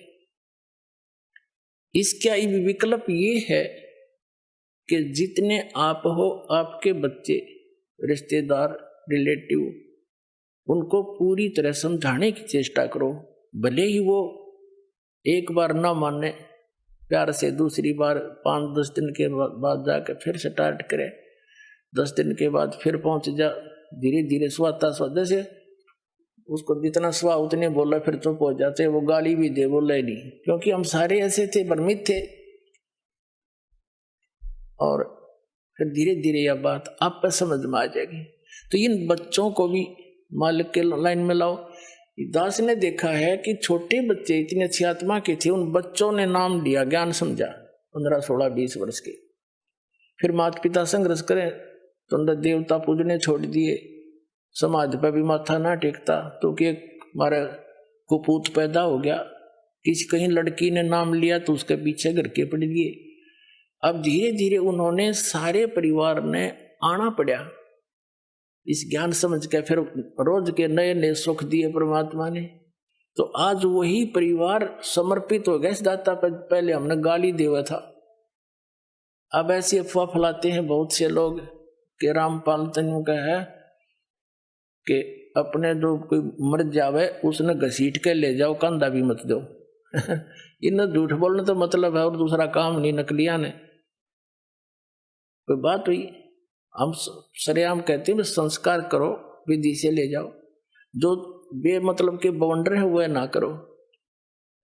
इसका विकल्प ये है कि जितने आप हो, आपके बच्चे, रिश्तेदार, रिलेटिव, उनको पूरी तरह समझाने की चेष्टा करो। भले ही वो एक बार ना माने, प्यार से दूसरी बार 5-10 दिन के बाद जाकर फिर स्टार्ट करे, 10 दिन के बाद फिर पहुंच जा, धीरे धीरे स्वाता स्वाद से उसको जितना स्वा उतने बोला, फिर तो पहुंच जाते, वो गाली भी दे बोला ही नहीं, क्योंकि हम सारे ऐसे थे, भ्रमित थे। और फिर धीरे धीरे यह बात आप पर समझ में आ जाएगी। तो इन बच्चों को भी मालिक के लाइन में लाओ। दास ने देखा है कि छोटे बच्चे इतनी अच्छी आत्मा के थे, उन बच्चों ने नाम लिया, ज्ञान समझा, 15, 16, 20 वर्ष के। फिर माता पिता संघर्ष करें तो देवता पूजने छोड़ दिए, समाज पर भी माथा ना टेकता, तो कि हमारा कुपूत पैदा हो गया। किसी कहीं लड़की ने नाम लिया तो उसके पीछे घर के पड़ गए। अब धीरे धीरे उन्होंने सारे परिवार ने आना पड़ा इस ज्ञान समझ के, फिर रोज के नए नए सुख दिए परमात्मा ने। तो आज वही परिवार समर्पित हो गया इस दाता पर। पहले हमने गाली देवा था, अब ऐसी अफवाह फैलाते हैं बहुत से लोग कि रामपाल तनु का है कि अपने जो कोई मर जावे उसने घसीट के ले जाओ, कंधा भी मत दो। इन्हें झूठ बोलने तो मतलब है और दूसरा काम नहीं, नकलिया ने। कोई बात हुई, हम सरेआम कहते हैं संस्कार करो, विधि से ले जाओ, जो बेमतलब के बवंडर है वह ना करो।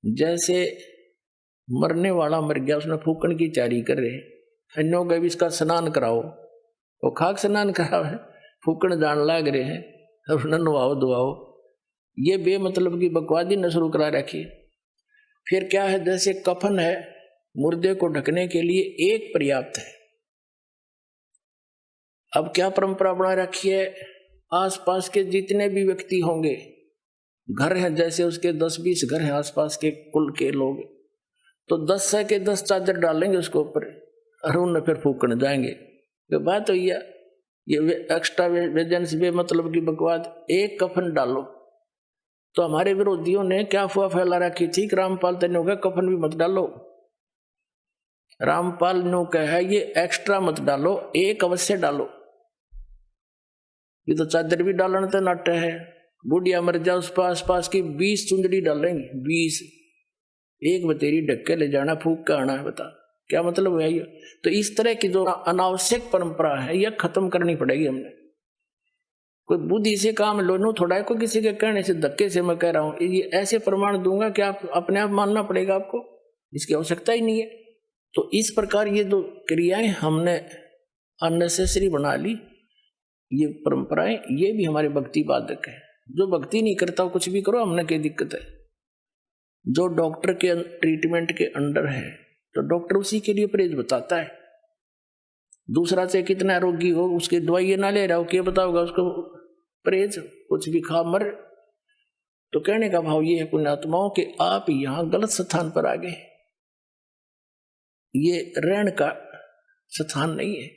जैसे मरने वाला मर गया, उसने फूकन की तैयारी कर रहे, अन्यों का भी इसका स्नान कराओ, वो खाक स्नान कराओ है, फूकन जान लाग रहे हैं, और नहवाओ धुआओ, ये बेमतलब की बकवादी न शुरू करा रखी। फिर क्या है, जैसे कफन है, मुर्दे को ढकने के लिए एक पर्याप्त है। अब क्या परंपरा बना रखी है, आसपास के जितने भी व्यक्ति होंगे, घर हैं जैसे उसके 10-20 घर हैं आसपास के कुल के लोग, तो 10 से के 10 चादर डालेंगे उसके ऊपर, और उन्हें फिर फूकने जाएंगे। तो बात तो ये एक्स्ट्रा वेजेंस मतलब की बकवाद। एक कफन डालो, तो हमारे विरोधियों ने क्या अफवाह फैला रखी थी कि रामपाल तनु का कफन भी मत डालो। रामपाल नु कहा है ये एक्स्ट्रा मत डालो, एक अवश्य डालो। ये तो चादर भी डालने तो नट है, बुढ़िया मर जा उस पास पास की 20 चुंदड़ी डालेंगे, 20, एक बतेरी ढक के ले जाना, फूक का आना है। बता क्या मतलब है ये। तो इस तरह की जो अनावश्यक परंपरा है यह खत्म करनी पड़ेगी हमने। कोई बुद्धि से काम लो, नो थोड़ा कोई किसी के कहने से धक्के से मैं कह रहा हूं, ये ऐसे प्रमाण दूंगा कि आप अपने आप मानना पड़ेगा आपको, इसकी आवश्यकता ही नहीं है। तो इस प्रकार ये जो क्रियाएं हमने अननेसेसरी बना ली, ये परंपराएं, ये भी हमारे भक्ति बाधक है। जो भक्ति नहीं करता कुछ भी करो, हमने क्या दिक्कत है। जो डॉक्टर के ट्रीटमेंट के अंडर है तो डॉक्टर उसी के लिए परहेज बताता है। दूसरा से कितना रोगी हो उसकी दवाई ना ले रहा हो, क्या बताओगा उसको परहेज, कुछ भी खा मर। तो कहने का भाव ये है पुण्यात्माओं कि आप यहां गलत स्थान पर आ गए, ये रहने का स्थान नहीं है।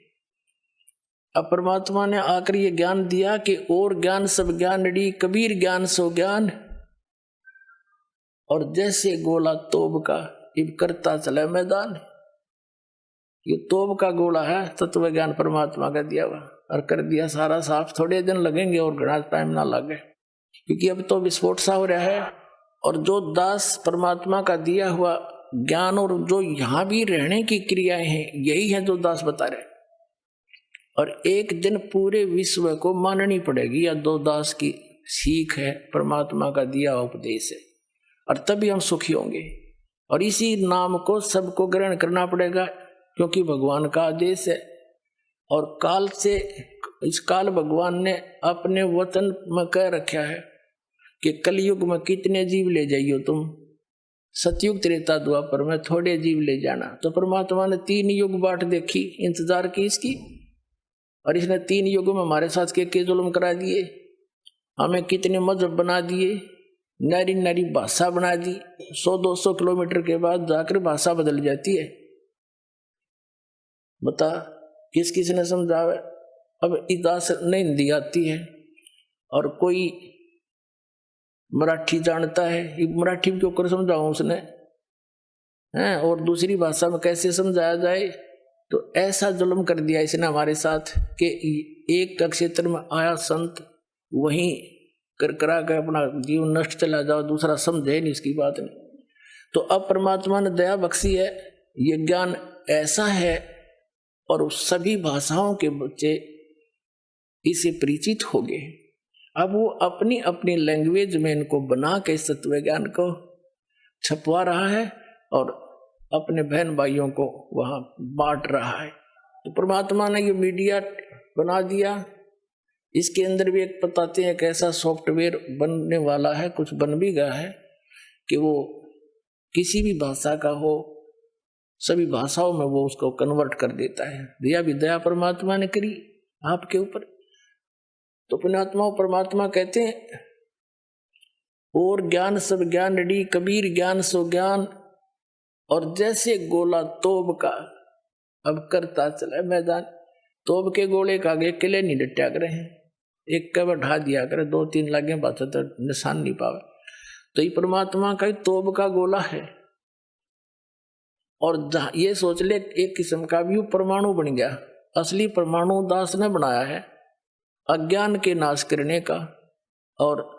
अब परमात्मा ने आकर ये ज्ञान दिया कि और ज्ञान सब ज्ञान डी, कबीर ज्ञान सो ज्ञान, और जैसे गोला तोब का इब करता चला मैदान। ये तोब का गोला है तत्व ज्ञान परमात्मा का दिया हुआ, और कर दिया सारा साफ। थोड़े दिन लगेंगे और घना टाइम ना लगे, क्योंकि अब तो विस्फोट सा हो रहा है। और जो दास परमात्मा का दिया हुआ ज्ञान और जो यहां भी रहने की क्रियाएं हैं, यही है जो दास बता रहे। और एक दिन पूरे विश्व को माननी पड़ेगी या दो दास की सीख है, परमात्मा का दिया उपदेश है, और तभी हम सुखी होंगे। और इसी नाम को सबको ग्रहण करना पड़ेगा, क्योंकि भगवान का आदेश है। और काल से इस काल भगवान ने अपने वतन में कह रखा है कि कलयुग में कितने जीव ले जाइयो तुम, सतयुग त्रेता द्वापर में थोड़े जीव ले जाना। तो परमात्मा ने 3 युग बाट देखी, इंतजार की इसकी, और इसने 3 युगों में हमारे साथ के जुल्म करा दिए, हमें कितने मजहब बना दिए, नारी नारी भाषा बना दी। 100-200 किलोमीटर के बाद जाकर भाषा बदल जाती है। बता किस किस ने समझावे। अब इदास नहीं हिंदी आती है, और कोई मराठी जानता है, मराठी में क्यों कर समझाऊं उसने हैं, और दूसरी भाषा में कैसे समझाया जाए। तो ऐसा जुल्म कर दिया इसने हमारे साथ कि एक क्षेत्र में आया संत, वहीं करा कर अपना जीवन नष्ट चला जाओ, दूसरा समझे नहीं इसकी बात नहीं। तो अब परमात्मा ने दया बख्शी है, ये ज्ञान ऐसा है, और सभी भाषाओं के बच्चे इसे परिचित हो गए। अब वो अपनी अपनी लैंग्वेज में इनको बना के तत्व ज्ञान को छपवा रहा है, और अपने बहन भाइयों को वहां बांट रहा है। तो परमात्मा ने ये मीडिया बना दिया। इसके अंदर भी एक बताते हैं कैसा सॉफ्टवेयर बनने वाला है, कुछ बन भी गया है, कि वो किसी भी भाषा का हो, सभी भाषाओं में वो उसको कन्वर्ट कर देता है। दिया भी दया परमात्मा ने करी आपके ऊपर। तो पुण्यात्मा परमात्मा कहते हैं, और ज्ञान सब ज्ञान डी, कबीर ज्ञान सो ज्ञान, और जैसे गोला तोब का अब करता चला मैदान। तोब के गोले का आगे किले नहीं डटा करे हैं, एक कब ढा दिया करे, 2-3 लगे बात तो निशान नहीं पावे। तो ये परमात्मा का तोब का गोला है। और ये सोच ले, एक किस्म का भी परमाणु बन गया। असली परमाणु दास ने बनाया है, अज्ञान के नाश करने का और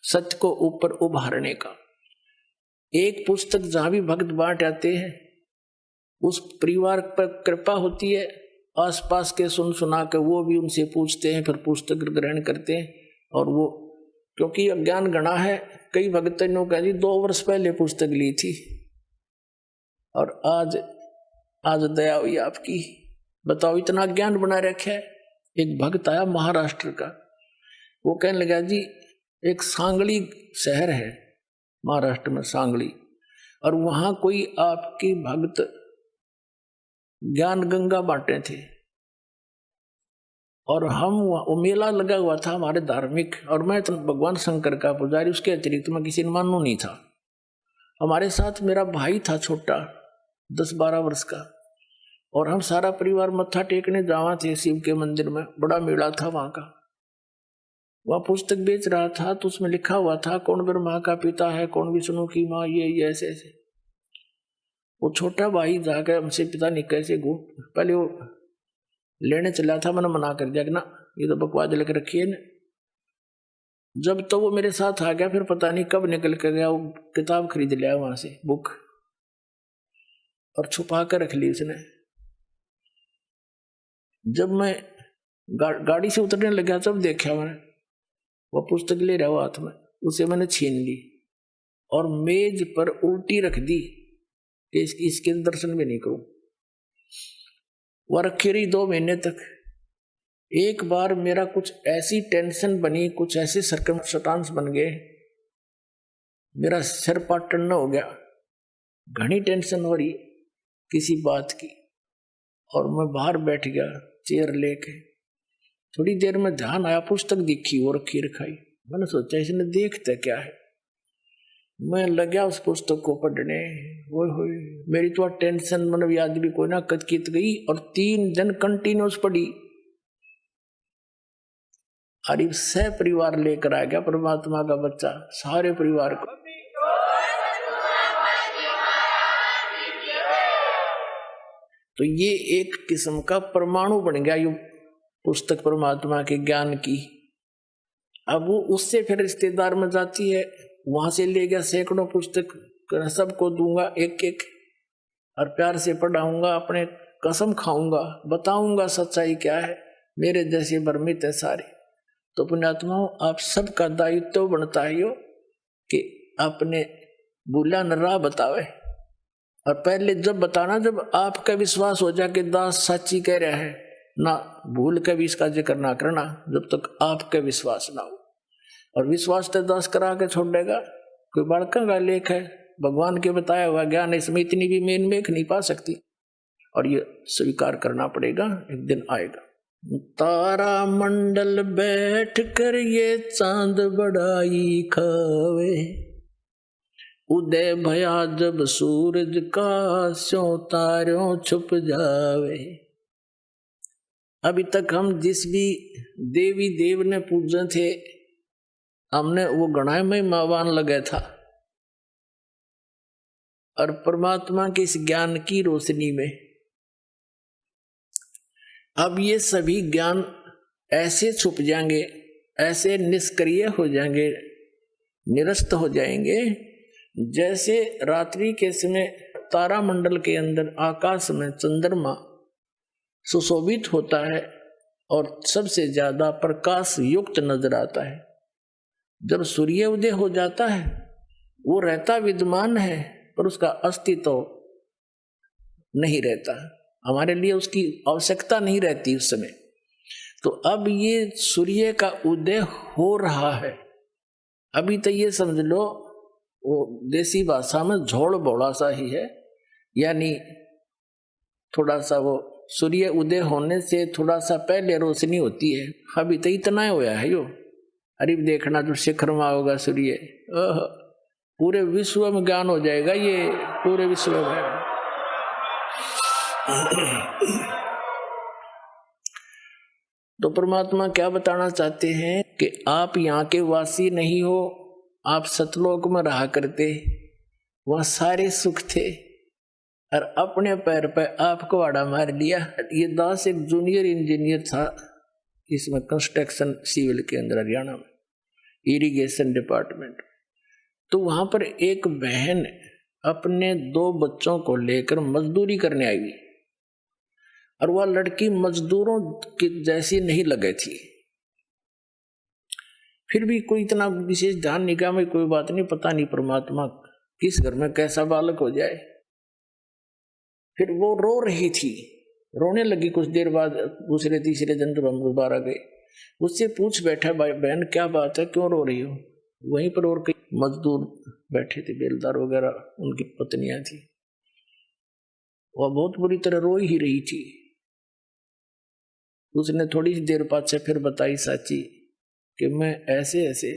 सत्य को ऊपर उभारने का। एक पुस्तक जहां भी भक्त बांट आते हैं, उस परिवार पर कृपा होती है, आसपास के सुन सुना के वो भी उनसे पूछते हैं, फिर पुस्तक ग्रहण करते हैं। और वो क्योंकि अज्ञान गणा है, कई भक्तों ने कहा जी 2 वर्ष पहले पुस्तक ली थी और आज दया हुई आपकी, बताओ इतना ज्ञान बना रखा है। एक भक्त आया महाराष्ट्र का, वो कहने लगा जी एक सांगली शहर है महाराष्ट्र में, सांगली, और वहां कोई आपकी भक्त ज्ञान गंगा बांटे थे, और हम वो मेला लगा हुआ था हमारे धार्मिक, और मैं तो भगवान शंकर का पुजारी, उसके अतिरिक्त मैं किसी ने मानू नहीं था। हमारे साथ मेरा भाई था छोटा 10-12 वर्ष का, और हम सारा परिवार मत्था टेकने जावा थे शिव के मंदिर में, बड़ा मेला था वहां का। वह पुस्तक बेच रहा था, तो उसमें लिखा हुआ था कौन ब्रह्मा का पिता है, कौन विष्णु की माँ, ये ऐसे ऐसे। वो छोटा भाई जाकर हमसे पिता नहीं कैसे पहले वो लेने चला था, मैंने मना कर दिया कि ना ये तो बकवास लिख रखी है ना। जब तो वो मेरे साथ आ गया, फिर पता नहीं कब निकल कर गया, वो किताब खरीद लिया वहां से, बुक, और छुपा कर रख ली उसने। जब मैं गाड़ी से उतरने लगा तब देखा मैंने वो पुस्तक ले रहा हाथ में, उसे मैंने छीन ली और मेज पर उल्टी रख दी कि इसके दर्शन भी नहीं करूं। वह रखी रही 2 महीने तक। एक बार मेरा कुछ ऐसी टेंशन बनी, कुछ ऐसे सर्कमस्टांस बन गए, मेरा सिर पाटन हो गया, घनी टेंशन हो रही किसी बात की, और मैं बाहर बैठ गया चेयर लेके। थोड़ी देर में ध्यान आया, पुस्तक दिखी वो रखी रखाई, मैंने सोचा इसने देखते क्या है। मैं लगा उस पुस्तक को पढ़ने, वो मेरी तो टेंशन मतलब याद भी कोई ना कचकित गई, और 3 दिन कंटिन्यूस पढ़ी। अरे सह परिवार लेकर आ गया परमात्मा का बच्चा, सारे परिवार को। तो ये एक किस्म का परमाणु बन गया ये पुस्तक परमात्मा के ज्ञान की। अब वो उससे फिर रिश्तेदार में जाती है, वहां से ले गया सैकड़ों पुस्तक, सबको दूंगा एक एक, और प्यार से पढ़ाऊंगा, अपने कसम खाऊंगा, बताऊंगा सच्चाई क्या है, मेरे जैसे भ्रमित है सारे। तो पुण्यात्माओं, आप सबका दायित्व बनता है यो कि अपने बुला न राह बतावे, और पहले जब बताना जब आपका विश्वास हो जाए कि दास सच्ची कह रहा है, ना भूल के भी इसका जिक्र ना करना जब तक आपका विश्वास ना हो। और विश्वास तो दास करा के छोड़ देगा, कोई बड़का का लेख है, भगवान के बताया हुआ ज्ञान, इसमें इतनी भी मेन मेख नहीं पा सकती, और ये स्वीकार करना पड़ेगा, एक दिन आएगा। तारा मंडल बैठ कर ये चांद बड़ाई खावे, उदय भया जब सूरज का स्यों तारों छुप जावे। अभी तक हम जिस भी देवी देव ने पूजे थे, हमने वो गणाय में मावान लगा था, और परमात्मा के इस ज्ञान की रोशनी में अब ये सभी ज्ञान ऐसे छुप जाएंगे, ऐसे निष्क्रिय हो जाएंगे, निरस्त हो जाएंगे, जैसे रात्रि के समय तारा मंडल के अंदर आकाश में चंद्रमा सुशोभित होता है और सबसे ज्यादा प्रकाश युक्त नजर आता है। जब सूर्य उदय हो जाता है, वो रहता विद्यमान है पर उसका अस्तित्व नहीं रहता, हमारे लिए उसकी आवश्यकता नहीं रहती उस समय। तो अब ये सूर्य का उदय हो रहा है। अभी तो ये समझ लो वो देसी भाषा में झोल बोला सा ही है, यानी थोड़ा सा वो सूर्य उदय होने से थोड़ा सा पहले रोशनी होती है। अभी तो इतना होया है यो। अरे देखना जो शिखर में होगा सूर्य, पूरे विश्व में ज्ञान हो जाएगा, ये पूरे विश्व में। तो परमात्मा क्या बताना चाहते हैं कि आप यहाँ के वासी नहीं हो, आप सतलोक में रहा करते, वहाँ सारे सुख थे, और अपने पैर पे आपको आड़ा मार दिया। ये दास एक जूनियर इंजीनियर था इसमें, कंस्ट्रक्शन सिविल के अंदर, हरियाणा में इरिगेशन डिपार्टमेंट। तो वहां पर एक बहन अपने 2 बच्चों को लेकर मजदूरी करने आई, और वह लड़की मजदूरों की जैसी नहीं लगे थी। फिर भी कोई इतना विशेष ध्यान निगाह में, कोई बात नहीं, पता नहीं परमात्मा किस घर में कैसा बालक हो जाए। फिर वो रो रही थी, रोने लगी। कुछ देर बाद दूसरे तीसरे दिन जब हम दोबारा गए, उससे पूछ बैठा, भाई बहन क्या बात है, क्यों रो रही हो? वहीं पर और कई मजदूर बैठे थे, बेलदार वगैरह, उनकी पत्नियां थी। वह बहुत बुरी तरह रो ही रही थी। उसने थोड़ी सी देर बाद से फिर बताई साची कि मैं ऐसे ऐसे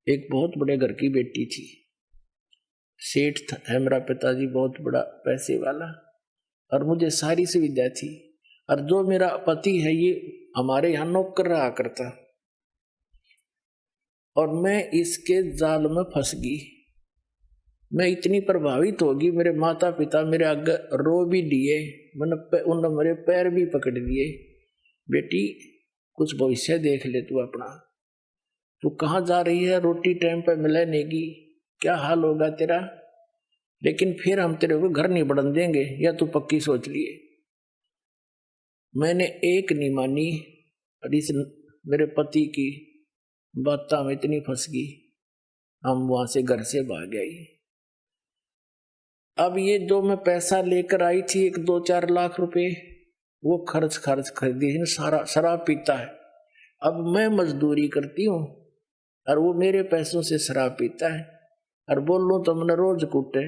एक बहुत बड़े घर की बेटी थी, सेठ था है मेरा पिताजी, बहुत बड़ा पैसे वाला, और मुझे सारी सुविधा थी, और जो मेरा पति है ये हमारे यहाँ नौकर रहा करता, और मैं इसके जाल में फंस गई। मैं इतनी प्रभावित होगी, मेरे माता पिता मेरे आगे रो भी दिए, मैंने उन्होंने मेरे पैर भी पकड़ लिए, बेटी कुछ भविष्य देख ले तू अपना, तू कहाँ जा रही है, रोटी टाइम पर मिले नेगी, क्या हाल होगा तेरा, लेकिन फिर हम तेरे को घर नहीं बढ़न देंगे, या तू पक्की सोच लिए। मैंने एक नहीं मानी, और इस मेरे पति की बात में इतनी फंस गई, हम वहां से घर से भाग गई। अब ये जो मैं पैसा लेकर आई थी, 1-2-4 लाख रुपए, वो खर्च खरीदी, सारा शराब पीता है। अब मैं मजदूरी करती हूँ और वो मेरे पैसों से शराब पीता है, और बोल लो तो मैंने रोज कूटे।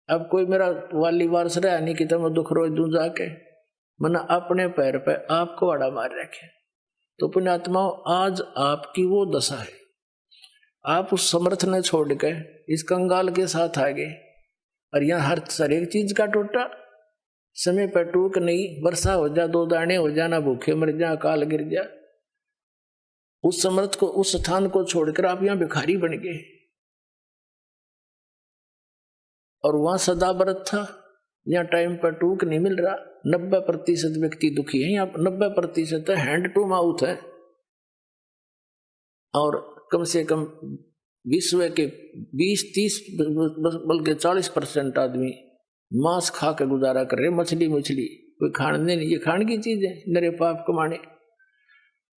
अब कोई मेरा वाली वारस रहा नहीं कि तो मैं दुख रोज दूं जाके, मैंने अपने पैर पे आपको आड़ा मार रखे। तो पुण्यात्माओं, आज आपकी वो दशा है। आप उस समर्थ ने छोड़ के इस कंगाल के साथ आ गए, और यहाँ हर एक चीज का टोटा, समय पर टूक नहीं, वर्षा हो जा, 2 दाने हो जा, ना भूखे मर जा, अकाल गिर जा। उस समर्थ को, उस स्थान को छोड़कर आप यहाँ भिखारी बन गए। और वहां सदा व्रत था, यहाँ टाइम पर टूक नहीं मिल रहा। 90% व्यक्ति दुखी है, यहाँ 90% हैंड टू माउथ है। और कम से कम विश्व के 20-30 बल्कि 40% आदमी मांस खा कर गुजारा कर रहे। मछली कोई खाने नहीं, ये खाने की चीज है, नरे पाप कमाने।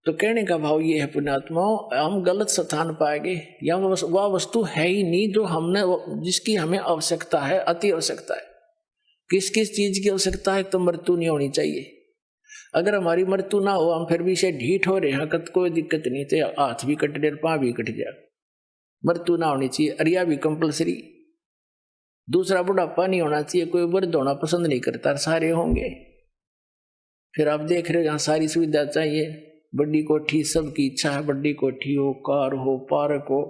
तो कहने का भाव ये है पुण्यात्माओं, हम गलत स्थान पाएंगे, या वह वस्तु है ही नहीं जो हमने, जिसकी हमें आवश्यकता है, अति आवश्यकता है। किस किस चीज की आवश्यकता है? तो मृत्यु नहीं होनी चाहिए। अगर हमारी मृत्यु ना हो, हम फिर भी से ढीठ हो रहे हैं, कोई दिक्कत नहीं, तो हाथ भी कट जाए, पाँव भी कट जाए, मृत्यु ना होनी चाहिए। अरिया भी कंपलसरी। दूसरा, बुढ़ापा नहीं होना चाहिए। कोई वृद्ध होना पसंद नहीं करता, सारे होंगे। फिर आप देख रहे हो, यहाँ सारी सुविधा चाहिए, बड़ी कोठी, सबकी इच्छा है बड़ी कोठी हो, कार हो, पार्क हो,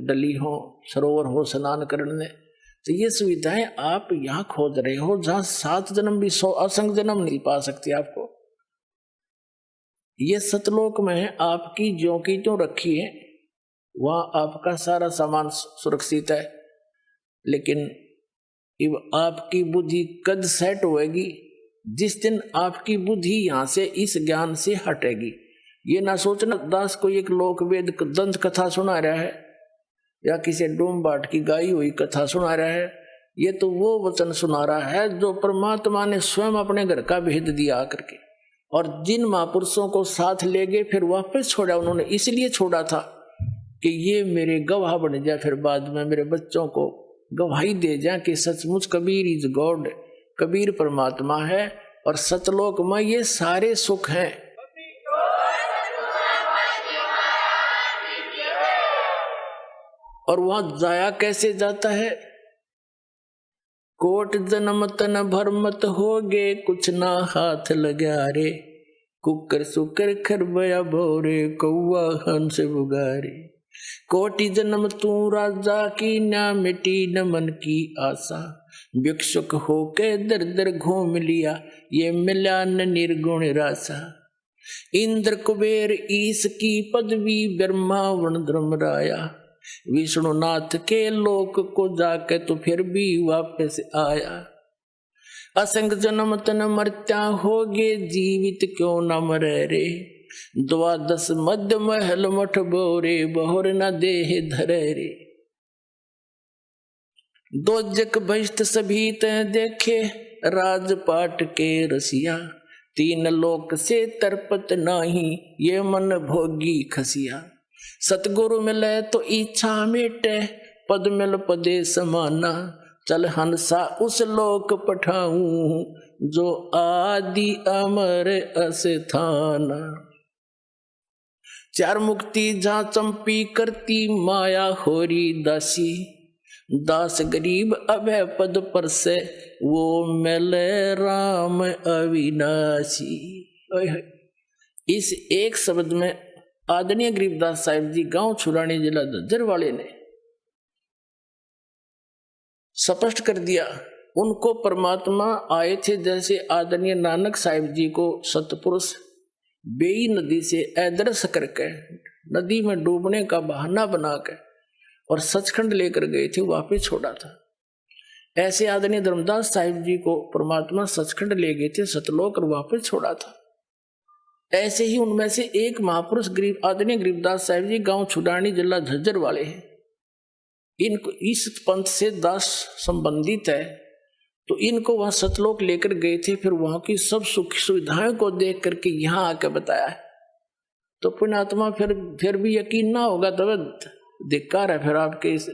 डली हो, सरोवर हो स्नान करने। तो ये सुविधाएं आप यहाँ खोज रहे हो, जहां 7 जन्म भी 100 असंख्य जन्म नहीं पा सकते आपको। ये सतलोक में आपकी ज्यों की त्यों रखी है, वहां आपका सारा सामान सुरक्षित है। लेकिन आपकी बुद्धि कद सेट होएगी जिस दिन आपकी बुद्धि यहां से इस ज्ञान से हटेगी। ये ना सोचना दास को एक लोक वेद दंत कथा सुना रहा है, या किसी डोम बाट की गाई हुई कथा सुना रहा है। ये तो वो वचन सुना रहा है जो परमात्मा ने स्वयं अपने घर का भेद दिया करके, और जिन महापुरुषों को साथ ले गए फिर वापस छोड़ा। उन्होंने इसलिए छोड़ा था कि ये मेरे गवाह बन जाए, फिर बाद में मेरे बच्चों को गवाही दे जाए कि सचमुच कबीर इज गॉड, कबीर परमात्मा है, और सतलोक में ये सारे सुख हैं। और वहां जाया कैसे जाता है? कोट जन्म तन भरमत होगे, कुछ ना हाथ लगा रे, कुकर सुकर खरबया भोरे, कौआ हंस बुगारे। कोटि जन्म तू राजा की, ना मिटी न मन की आशा, भिक्षुक होके दर दर घूम लिया, ये मिला न निर्गुण रासा। इंद्र कुबेर ईश की पदवी, ब्रह्मा वन धर्मराया, विष्णुनाथ के लोक को जाके तो फिर भी वापस आया। असंग जन्म तन मरत्या होगे, जीवित क्यों न मरे रे, 12 मध्य महल मठ बोरे, बहुर न देह धरे रे। दोजक बहिष्ठ सभी तय देखे, राजपाट के रसिया, 3 लोक से तरपत नाही, ये मन भोगी खसिया। सतगुरु मिले तो इच्छा मिटे, पद मिल पदे समाना, चल हंसा उस लोक पठाऊं, जो आदि अमर अस्थाना। 4 मुक्ति जहाँ चंपी करती, माया होरी दासी, दास गरीब अभय पद पर से, वो मिले राम अविनाशी। इस एक शब्द में आदरणीय गरीबदास साहिब जी, गांव छुरानी, जिला झज्जर वाले ने स्पष्ट कर दिया। उनको परमात्मा आए थे, जैसे आदरणीय नानक साहिब जी को सतपुरुष बेई नदी से अदृश्य करके नदी में डूबने का बहाना बनाकर और सचखंड लेकर गए थे, वापस छोड़ा था। ऐसे आदरणीय धर्मदास साहिब जी को परमात्मा सचखंड ले गए थे, सतलोक, और वापस छोड़ा था। ऐसे ही उनमें से एक महापुरुष आदरणीय गरीबदास साहिब जी, गांव छुडानी, जिला झज्जर वाले हैं। इनको इस पंथ से दास संबंधित है, तो इनको वहां सतलोक लेकर गए थे। फिर वहां की सब सुख सुविधाएं को देख करके यहाँ आके बताया है। तो पुण्यात्मा फिर भी यकीन ना होगा तो धिक्कार है फिर आपके इस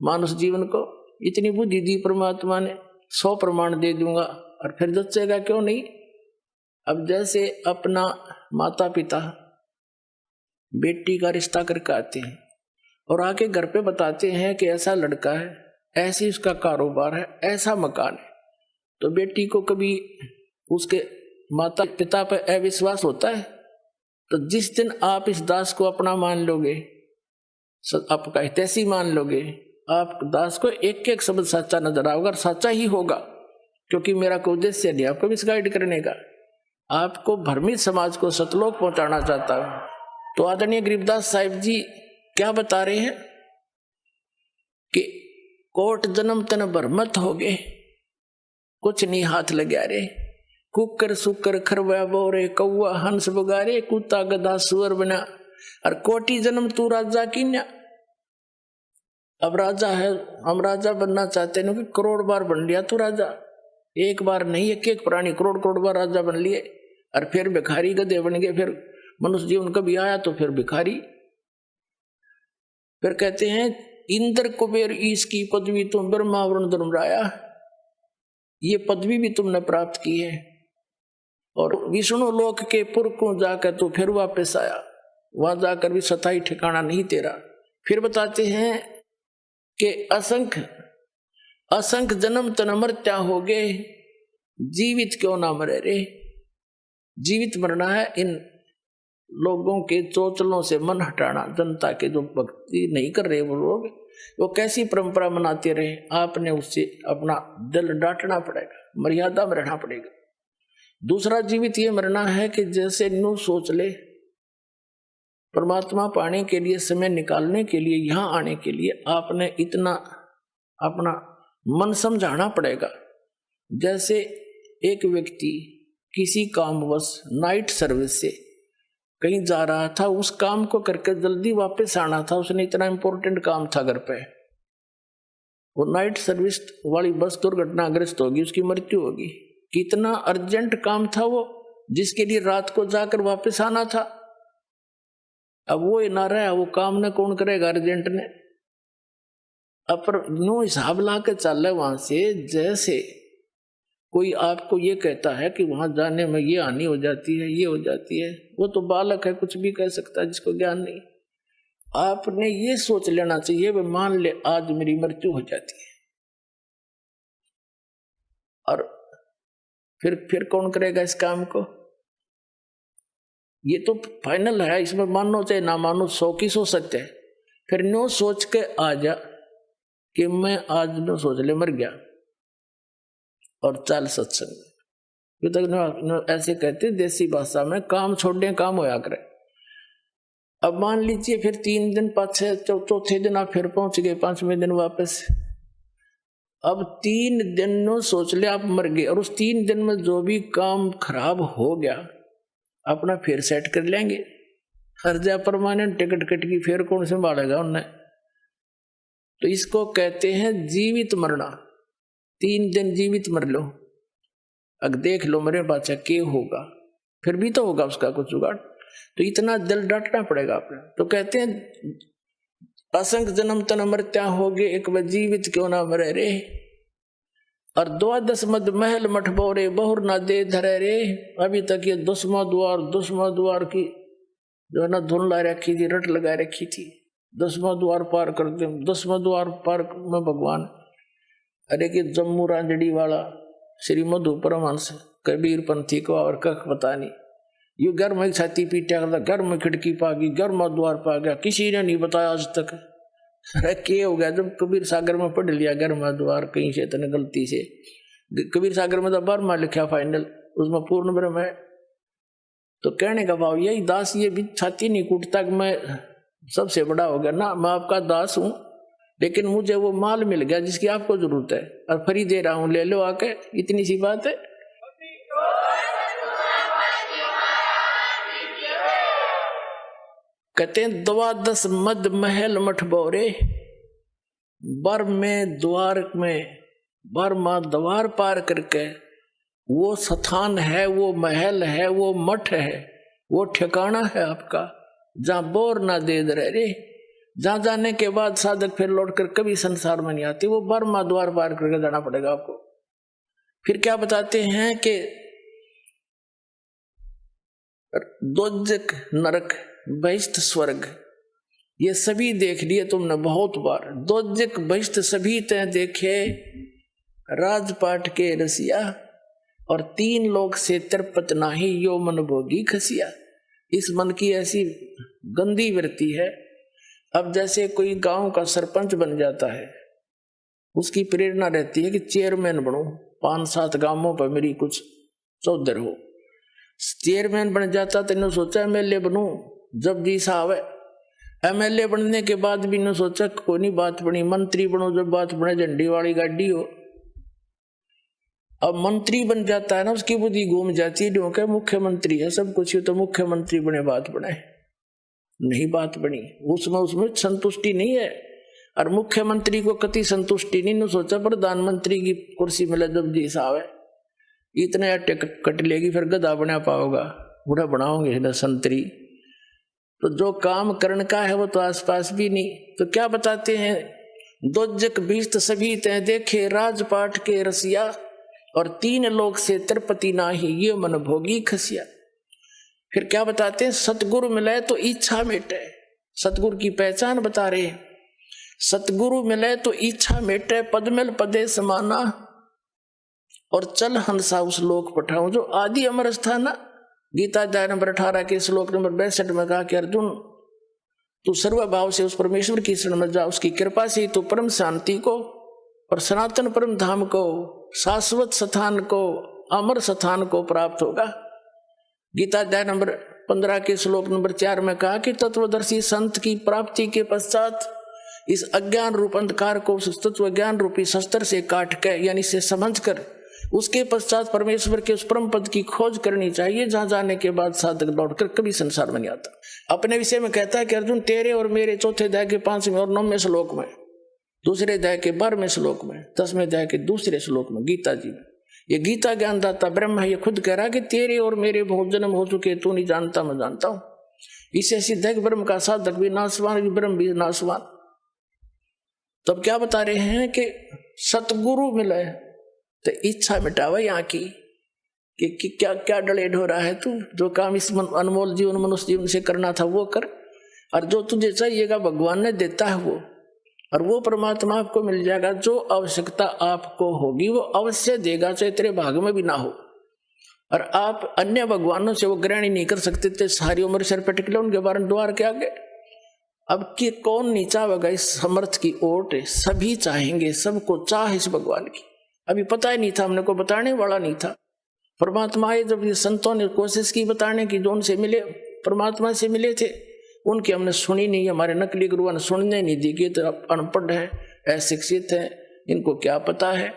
मानुष जीवन को। इतनी बुद्धि दी परमात्मा ने, 100 प्रमाण दे दूंगा, और फिर जचेगा क्यों नहीं। अब जैसे अपना माता पिता बेटी का रिश्ता करके आते हैं और आके घर पे बताते हैं कि ऐसा लड़का है, ऐसी उसका कारोबार है, ऐसा मकान है, तो बेटी को कभी उसके माता पिता पर अविश्वास होता है? तो जिस दिन आप इस दास को अपना मान लोगे, आपका हितैषी मान लोगे, आप दास को एक एक शब्द सच्चा नजर आओगे और सच्चा ही होगा, क्योंकि मेरा कोई उद्देश्य नहीं आपको मिसगाइड करने का, आपको भ्रमित समाज को सतलोक पहुंचाना चाहता हूं। तो आदरणीय गरीबदास साहिब जी क्या बता रहे हैं कि कोट जन्म तन भ्रमत हो गए, कुछ नहीं हाथ लगा रे, कुकर सुकर खरवा बोरे, कौआ हंस बगारे, कुत्ता गधा सुअर बना, और कोटि जन्म तू राजा की न्या। अब राजा है, हम राजा बनना चाहते हैं कि करोड़ बार बन लिया तू राजा, एक बार नहीं, एक एक प्राणी करोड़ करोड़ बार राजा बन लिए, और फिर भिखारी गधे बन गए, फिर मनुष्य जीवन कभी आया तो फिर भिखारी। फिर कहते हैं इंद्र कुबेर ईश की पदवी तुम ब्रह्मा वरुण धर्मराया, ये पदवी भी तुमने प्राप्त की है, और विष्णु लोक के पुरखों जाकर तू फिर वापस आया, वहां जाकर भी सताई ठिकाना नहीं तेरा। फिर बताते हैं कि असंख्य असंख्य जन्म तन मरत्या हो गए, जीवित क्यों ना मरे रे। जीवित मरना है इन लोगों के चोचलों से मन हटाना, जनता के जो भक्ति नहीं कर रहे वो लोग, वो कैसी परंपरा मनाते रहे, आपने उससे अपना दिल डांटना पड़ेगा, मर्यादा में रहना पड़ेगा। दूसरा जीवित ये मरना है कि जैसे न्यू सोच ले, परमात्मा पाने के लिए, समय निकालने के लिए, यहां आने के लिए आपने इतना अपना मन समझाना पड़ेगा। जैसे एक व्यक्ति किसी कामवश नाइट सर्विस से कहीं जा रहा था, उस काम को करके जल्दी वापस आना था, उसने इतना इंपॉर्टेंट काम था घर पे, वो नाइट सर्विस वाली बस दुर्घटनाग्रस्त होगी, उसकी मृत्यु होगी। कितना अर्जेंट काम था वो, जिसके लिए रात को जाकर वापस आना था। अब वो ना रहा, वो काम न कौन करेगा, अर्जेंट ने। अब नो हिसाब ला के चल रहे वहां से, जैसे कोई आपको ये कहता है कि वहां जाने में ये हानि हो जाती है, ये हो जाती है, वो तो बालक है, कुछ भी कह सकता है, जिसको ज्ञान नहीं। आपने ये सोच लेना चाहिए, वे मान ले आज मेरी मृत्यु हो जाती है, और फिर कौन करेगा इस काम को। ये तो फाइनल है, इसमें मानो चाहे ना मानो, 100 की 100 सत्य है। फिर नो सोच के आ जा कि मैं आज नो सोच ले मर गया, और चल सत्संग। तो ऐसे कहते देसी भाषा में, काम छोड़ने काम होया करे। अब मान लीजिए फिर 3 दिन पाछे, चौथे दिन आप फिर पहुंच गए, 5वें दिन वापस। अब 3 दिन नो सोच ले आप मर गए, और उस 3 दिन में जो भी काम खराब हो गया अपना फिर सेट कर लेंगे। हर्जा परमानेंट टिकट कट की, फिर कौन संभालेगा उन्हें। तो इसको कहते हैं जीवित मरना। 3 दिन जीवित मर लो, अब देख लो मेरे बाचा के होगा, फिर भी तो होगा उसका कुछ जुगाड़। तो इतना दिल डांटना पड़ेगा आपने। तो कहते हैं असंख्य जन्म तन मरत्या हो गए, एक बार जीवित क्यों ना मरे रे, और 12 मद महल मठ बोरे, बहुर ना दे धरे रे। अभी तक ये 10वां द्वार की जो है ना धुन ला रखी थी, रट लगा रखी थी, 10वां द्वार पार कर दे, 10वां द्वार पार में भगवान, अरे कि जम्मू रांझड़ी वाला श्री मधु परमहंस कबीर पंथी को और कख पता नहीं, यू घर में छाती पीटा करता, घर में खिड़की पा गई, घर में द्वार पा गया, किसी ने नहीं बताया आज तक। अरे क्या हो गया, जब कबीर सागर में पढ़ लिया घर में द्वार, कहीं से इतने गलती से, कबीर सागर में तो 12वां लिखा फाइनल, उसमें पूर्ण ब्रह्म है। तो कहने का भाव यही, दास ये भी छाती नहीं कूटता कि मैं सबसे बड़ा हो गया ना, मैं आपका दास हूं, लेकिन मुझे वो माल मिल गया जिसकी आपको जरूरत है, और फ्री दे रहा हूं, ले लो आके, इतनी सी बात है। कहते हैं 12 मद महल मठ बोरे, बर में द्वार में, बर मां द्वार पार करके वो स्थान है, वो महल है, वो मठ है, वो ठिकाना है आपका, जहां बोर ना दे रे, जहां जाने के बाद साधक फिर लौटकर कभी संसार में नहीं आती, वो बर्मा द्वार पार करके जाना पड़ेगा आपको। फिर क्या बताते हैं कि दोजक नरक बहिष्ठ स्वर्ग, ये सभी देख लिए तुमने बहुत बार, दोजक बहिष्ठ सभी तय देखे, राजपाट के रसिया, और 3 लोक से तिरपत नाही, यो मन भोगी खसिया। इस मन की ऐसी गंदी वृत्ति है अब जैसे कोई गांव का सरपंच बन जाता है, उसकी प्रेरणा रहती है कि चेयरमैन बनूं, 5-7 गांवों पर मेरी कुछ चौधर हो। चेयरमैन बन जाता तो इन्होंने सोचा एमएलए बनूं, जब जी साहब है। एमएलए बनने के बाद भी इन्होंने सोचा कोई नहीं बात बनी, मंत्री बनो, जब बात बने झंडी वाली गाड़ी हो। अब मंत्री बन जाता है ना, उसकी बुद्धि घूम जाती है, क्योंकि मुख्यमंत्री है, सब कुछ तो मुख्यमंत्री बने, बात बने नहीं, बात बनी। उसमें संतुष्टि नहीं है, और मुख्यमंत्री को कति संतुष्टि नहीं। सोचा प्रधानमंत्री की कुर्सी मिले जब जी साहब है, इतने अट्टे कट लेगी, फिर गधा बना पाओगा, बूढ़ा बनाओगे ना संतरी। तो जो काम करने का है वो तो आसपास भी नहीं। तो क्या बताते हैं, दोजक बीस्त सभी तय देखे राजपाट के रसिया, और 3 लोक से तिरपति नाही ये मन भोगी खसिया। फिर क्या बताते हैं, सतगुरु मिले तो इच्छा मिटे। सतगुरु की पहचान बता रहे, सतगुरु मिले तो इच्छा मिटे, पदमिल पदे समाना, और चल हंसा उस लोक पठाऊं जो आदि अमर स्थाना। गीता अध्याय नंबर 18 के श्लोक नंबर 62 में कहा कि अर्जुन, तू सर्वभाव से उस परमेश्वर की शरण में जा, उसकी कृपा से तू परम शांति को और सनातन परम धाम को, शाश्वत स्थान को, अमर स्थान को प्राप्त होगा। गीता अध्याय नंबर 15 के श्लोक नंबर 4 में कहा कि तत्वदर्शी संत की प्राप्ति के पश्चात इस अज्ञान रूप अंधकार को तत्व ज्ञान रूपी शस्त्र से काट के, यानी से समझ कर, उसके पश्चात परमेश्वर के उस परम पद की खोज करनी चाहिए, जहां जाने के बाद साधक लौटकर कभी संसार में नहीं आता। अपने विषय में कहता है कि अर्जुन, तेरे और मेरे चौथे अध्याय के 5वें और 9वें श्लोक में, दूसरे अध्याय के 12वें श्लोक में, 10वें अध्याय के दूसरे श्लोक में, गीता जी में, ये गीता ज्ञानदाता ब्रह्म है, ये खुद कह रहा है कि तेरे और मेरे बहुत जन्म हो चुके, तू नहीं जानता, मैं जानता हूं। इसे सिद्ध है कि ब्रह्म का साधक भी नाशवान, ब्रह्म भी नाशवान। तब क्या बता रहे हैं कि सतगुरु मिले तो इच्छा मिटावा यहाँ की, कि क्या क्या डले ढोरा है तू, जो काम इस अनमोल जीवन मनुष्य जीवन से करना था वो कर, और जो तुझे चाहिएगा भगवान ने देता है वो, और वो परमात्मा आपको मिल जाएगा। जो आवश्यकता आपको होगी वो अवश्य देगा, चाहे तेरे भाग में भी ना हो। और आप अन्य भगवानों से वो ग्रहण ही नहीं कर सकते थे, सारी उम्र सर पे टिकले उनके बारे में द्वार के आगे। अब कि कौन नहीं चाहेगा इस समर्थ की ओट, सभी चाहेंगे, सबको चाह इस भगवान की। अभी पता ही नहीं था, हमने को बताने वाला नहीं था। परमात्मा आए जब ये संतों ने कोशिश की बताने की, जो उनसे मिले, परमात्मा से मिले थे, उनकी हमने सुनी नहीं। हमारे नकली गुरुओं ने सुनने नहीं दी कि तो अनपढ़ है, अशिक्षित है, इनको क्या पता है।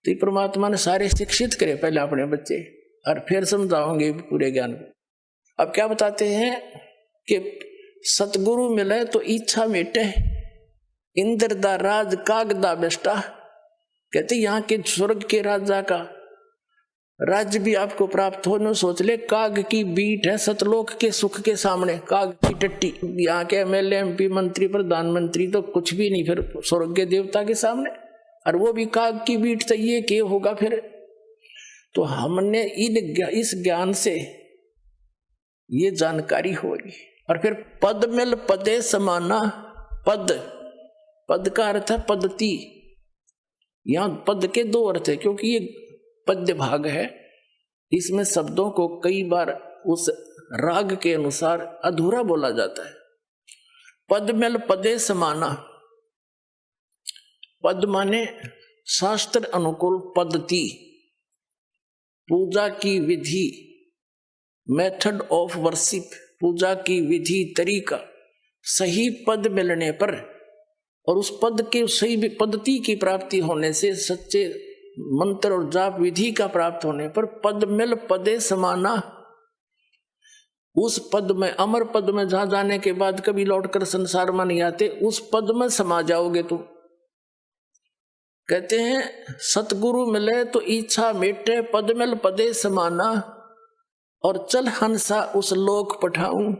तो परमात्मा ने सारे शिक्षित करे पहले अपने बच्चे, और फिर समझाओगे पूरे ज्ञान को। अब क्या बताते हैं कि सतगुरु मिले तो इच्छा मिटे, इंद्र दा राज कागदा बेस्टा। कहते यहाँ के स्वर्ग के राजा का राज्य भी आपको प्राप्त हो, न सोच ले, काग की बीट है सतलोक के सुख के सामने, काग की टट्टी। यहाँ के एमएलए एमपी मंत्री प्रधानमंत्री तो कुछ भी नहीं फिर स्वर्ग के देवता के सामने, और वो भी काग की बीट। तो ये क्या होगा फिर। तो हमने इस ज्ञान से ये जानकारी होगी। और फिर पद मिल पदे समाना, पद का अर्थ है पद्धति। यहाँ पद के 2 अर्थ है, क्योंकि ये पद्य भाग है, इसमें शब्दों को कई बार उस राग के अनुसार अधूरा बोला जाता है। पद मिल पदे समाना, पद माने शास्त्र अनुकूल पद्धति, पूजा की विधि, मेथड ऑफ वर्शिप, पूजा की विधि तरीका। सही पद मिलने पर और उस पद के सही पद्धति की प्राप्ति होने से, सच्चे मंत्र और जाप विधि का प्राप्त होने पर, पद मिल पदे समाना, उस पद में, अमर पद में, जहां जाने के बाद कभी लौटकर संसार में नहीं आते, उस पद में समा जाओगे तुम। कहते हैं सतगुरु मिले तो इच्छा मिटे, पद मिल पदे समाना, और चल हंसा उस लोक पठाऊं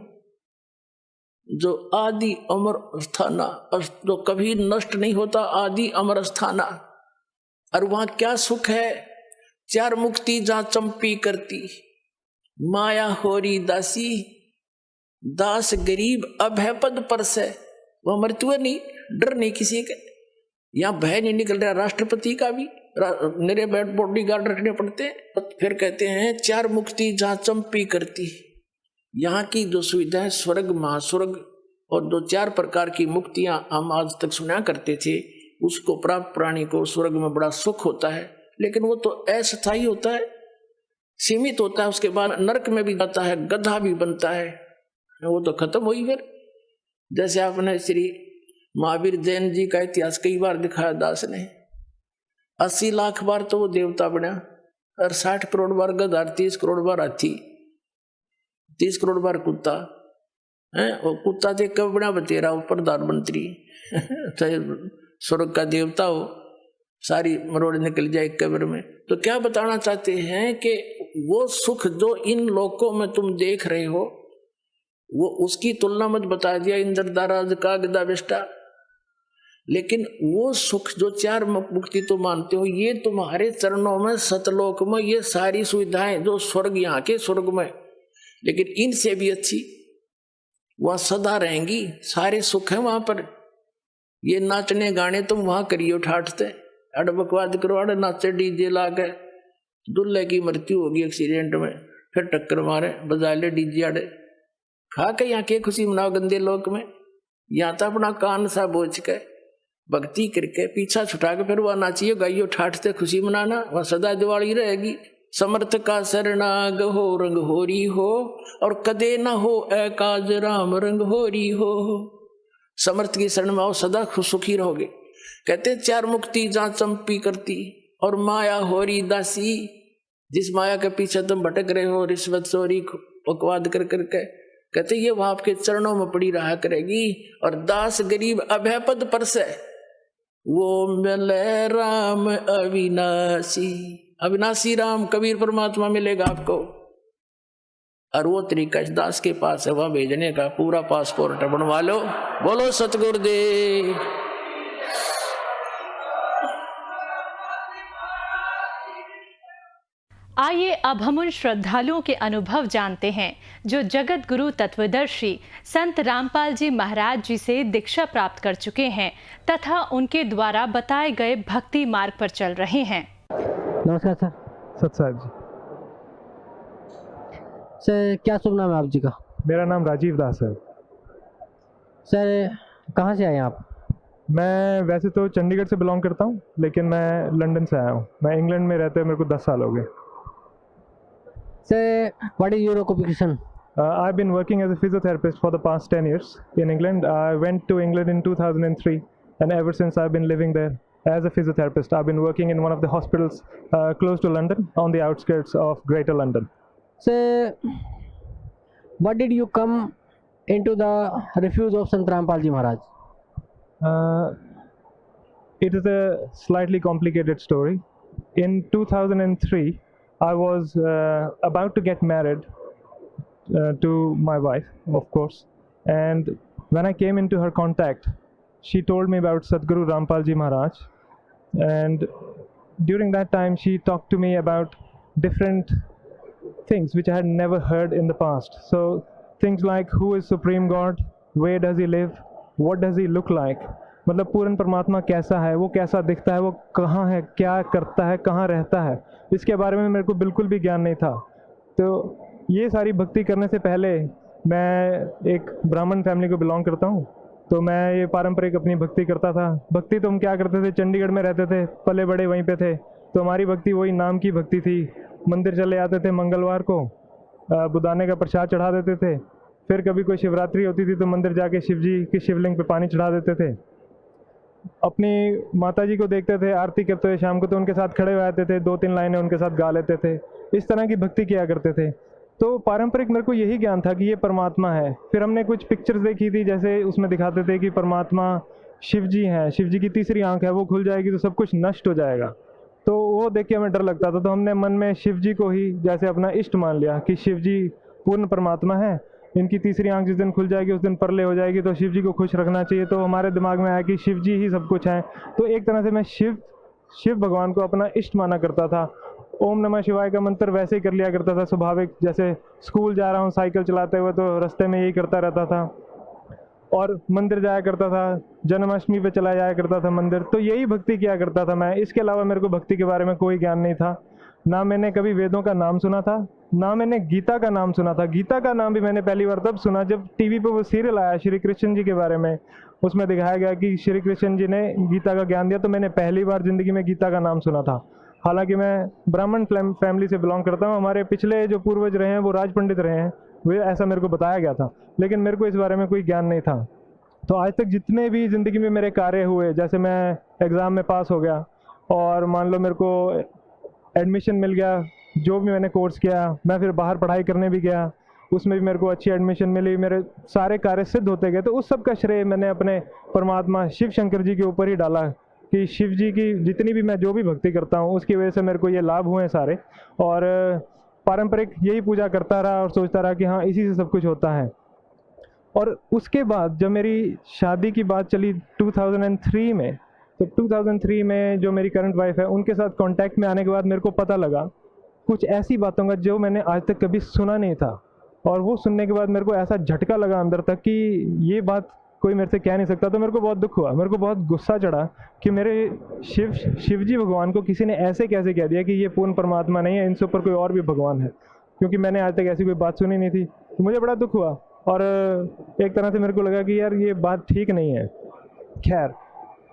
जो आदि अमर स्थाना, जो कभी नष्ट नहीं होता, आदि अमर स्थाना। और वहां क्या सुख है, 4 मुक्ति जहां चंपी करती, माया होरी दासी, दास गरीब अभय पद पर से। वह मृत्यु नहीं, डर नहीं किसी के, यहाँ भय नहीं निकल रहा। राष्ट्रपति का भी मेरे बैठ बॉडी गार्ड रखने पड़ते हैं। फिर कहते हैं 4 मुक्ति जहां चंपी करती, यहाँ की जो सुविधा है, स्वर्ग महास्वर्ग और 2-4 प्रकार की मुक्तियां हम आज तक सुना करते थे, उसको प्राप्त प्राणी को स्वर्ग में बड़ा सुख होता है, लेकिन वो तो अस्थायी होता है, सीमित होता है। उसके बाद नरक में भी जाता है, गधा भी बनता है, वो तो खत्म हुई फिर। जैसे आपने श्री महावीर जैन जी का इतिहास कई बार दिखाया दास ने, 80 लाख बार तो वो देवता बना, और 60 करोड़ बार गधा, 30 करोड़ बार हाथी, 30 करोड़ बार कुत्ता है। वो कुत्ता थे कब बना बतेरा, वो प्रधानमंत्री चाहे स्वर्ग का देवता हो, सारी मरोड़ निकल जाए कब्र में। तो क्या बताना चाहते हैं कि वो सुख जो इन लोकों में तुम देख रहे हो, वो उसकी तुलना मत बता दिया इंद्रदाराज का गदा बेष्टा, लेकिन वो सुख जो 4 मुक्ति तो मानते हो, ये तुम्हारे चरणों में सतलोक में ये सारी सुविधाएं जो स्वर्ग, यहाँ के स्वर्ग में, लेकिन इनसे भी अच्छी वहां सदा रहेंगी, सारे सुख है वहां पर। ये नाचने गाने तुम वहां करियो ठाठते, अड़ बकवाद करो, अड़ नाचे डीजे ला के, दूल्हे की मृत्यु होगी एक्सीडेंट में, फिर टक्कर मारे, बजा ले डीजे अड़े, खा के यहाँ के खुशी मनाओ गंदे लोक में। यहाँ तो अपना कान सा बोझ के भक्ति करके पीछा छुटा के फिर वह नाचियो गाइयो ठाठते खुशी मनाना, वह सदा दिवाली रहेगी। समर्थ का शरणाग हो रंग होरी हो, और कदे ना हो एकाज राम रंग होरी हो। समर्थ की शरण में आओ, सदा सुखी रहोगे। कहते 4 मुक्ति जहाँ चंपी करती, और माया होरी दासी, जिस माया के पीछे तुम भटक रहे हो रिश्वत चोरी पकवाद कर करके, कहते ये वहां आपके चरणों में पड़ी रहा करेगी। और दास गरीब अभय पद पर से वो मिले राम अविनाशी, अविनाशी राम कबीर परमात्मा मिलेगा आपको। और वो तरीका इस दास के पास है, वह भेजने का पूरा पासपोर्ट बनवा लो। बोलो सतगुरुदेव। आइए अब हम उन श्रद्धालुओं के अनुभव जानते हैं जो जगत गुरु तत्वदर्शी संत रामपाल जी महाराज जी से दीक्षा प्राप्त कर चुके हैं तथा उनके द्वारा बताए गए भक्ति मार्ग पर चल रहे हैं। नमस्कार सर। सत साहब जी। सर क्या शुभ नाम है आप जी का? मेरा नाम राजीव दास है। सर कहाँ से आए आप? मैं वैसे तो चंडीगढ़ से बिलोंग करता हूँ, लेकिन मैं लंदन से आया हूँ। मैं इंग्लैंड में रहते हुए मेरे को 10 साल हो गए। Sir, what is your occupation? I've been working as a physiotherapist for the past 10 years in England. I went to England in 2003, and ever since I've been living there as a physiotherapist. I've been working in one of the hospitals close to London, on the outskirts of Greater London. Sir, what did you come into the refuge of Sant Rampal Ji Maharaj? It is a slightly complicated story. In 2003, I was about to get married to my wife, of course, and when I came into her contact, she told me about Sadguru Rampal Ji Maharaj, and during that time she talked to me about different things which I had never heard in the past. So things like who is Supreme God, where does he live, what does he look like, मतलब पूर्ण परमात्मा कैसा है, वो कैसा दिखता है, वो कहाँ है, क्या करता है, कहाँ रहता है, इसके बारे में मेरे को बिल्कुल भी ज्ञान नहीं था। तो ये सारी भक्ति करने से पहले मैं एक ब्राह्मण फैमिली को बिलोंग करता हूँ, तो मैं ये पारंपरिक अपनी भक्ति करता था। भक्ति तो हम क्या करते थे, चंडीगढ़ में रहते थे, पले बड़े वहीं पे थे, तो हमारी भक्ति वही नाम की भक्ति थी। मंदिर चले आते थे, मंगलवार को बुदाने का प्रसाद चढ़ा देते थे, फिर कभी कोई शिवरात्रि होती थी तो मंदिर जाके शिव जी की शिवलिंग पे पानी चढ़ा देते थे। अपनी माता जी को देखते थे आरती करते हुए शाम को, तो उनके साथ खड़े हो जाते थे, 2-3 लाइनें उनके साथ गा लेते थे। इस तरह की भक्ति किया करते थे। तो पारंपरिक मेरे को यही ज्ञान था कि ये परमात्मा है। फिर हमने कुछ पिक्चर्स देखी थी, जैसे उसमें दिखाते थे कि परमात्मा शिव जी हैं, शिव जी की तीसरी आंख है, वो खुल जाएगी तो सब कुछ नष्ट हो जाएगा। तो वो देख के हमें डर लगता था, तो हमने मन में शिव जी को ही जैसे अपना इष्ट मान लिया कि शिव जी पूर्ण परमात्मा है, इनकी तीसरी आंख जिस दिन खुल जाएगी उस दिन परले हो जाएगी, तो शिव जी को खुश रखना चाहिए। तो हमारे दिमाग में आया कि शिव जी ही सब कुछ है। तो एक तरह से मैं शिव भगवान को अपना इष्ट माना करता था। ओम नमः शिवाय का मंत्र वैसे ही कर लिया करता था स्वाभाविक, जैसे स्कूल जा रहा हूँ साइकिल चलाते हुए तो रास्ते में यही करता रहता था, और मंदिर जाया करता था, जन्माष्टमी पे चला जाया करता था मंदिर। तो यही भक्ति किया करता था मैं। इसके अलावा मेरे को भक्ति के बारे में कोई ज्ञान नहीं था। ना मैंने कभी वेदों का नाम सुना था, ना मैंने गीता का नाम सुना था। गीता का नाम भी मैंने पहली बार तब सुना जब टीवी पे वो सीरियल आया श्री कृष्ण जी के बारे में, उसमें दिखाया गया कि श्री कृष्ण जी ने गीता का ज्ञान दिया, तो मैंने पहली बार ज़िंदगी में गीता का नाम सुना था। हालांकि मैं ब्राह्मण फैमिली से बिलोंग करता हूँ, हमारे पिछले जो पूर्वज रहे हैं वो राज पंडित रहे हैं, वे ऐसा मेरे को बताया गया था, लेकिन मेरे को इस बारे में कोई ज्ञान नहीं था। तो आज तक जितने भी ज़िंदगी में मेरे कार्य हुए, जैसे मैं एग्ज़ाम में पास हो गया और मान लो मेरे को एडमिशन मिल गया, जो भी मैंने कोर्स किया, मैं फिर बाहर पढ़ाई करने भी गया, उसमें भी मेरे को अच्छी एडमिशन मिली, मेरे सारे कार्य सिद्ध होते गए। तो उस सब का श्रेय मैंने अपने परमात्मा शिव शंकर जी के ऊपर ही डाला कि शिव जी की जितनी भी मैं जो भी भक्ति करता हूँ उसकी वजह से मेरे को ये लाभ हुए हैं सारे। और पारंपरिक यही पूजा करता रहा और सोचता रहा कि हाँ इसी से सब कुछ होता है। और उसके बाद जब मेरी शादी की बात चली 2003 में, तो 2003 में जो मेरी करंट वाइफ है उनके साथ कांटेक्ट में आने के बाद मेरे को पता लगा कुछ ऐसी बातों का जो मैंने आज तक कभी सुना नहीं था। और वो सुनने के बाद मेरे को ऐसा झटका लगा अंदर तक कि ये बात कोई मेरे से कह नहीं सकता। तो मेरे को बहुत दुख हुआ, मेरे को बहुत गुस्सा चढ़ा कि मेरे शिव जी भगवान को किसी ने ऐसे कैसे कह दिया कि ये पूर्ण परमात्मा नहीं है, इनसे ऊपर कोई और भी भगवान है, क्योंकि मैंने आज तक ऐसी कोई बात सुनी नहीं थी। तो मुझे बड़ा दुख हुआ और एक तरह से मेरे को लगा कि यार ये बात ठीक नहीं है। खैर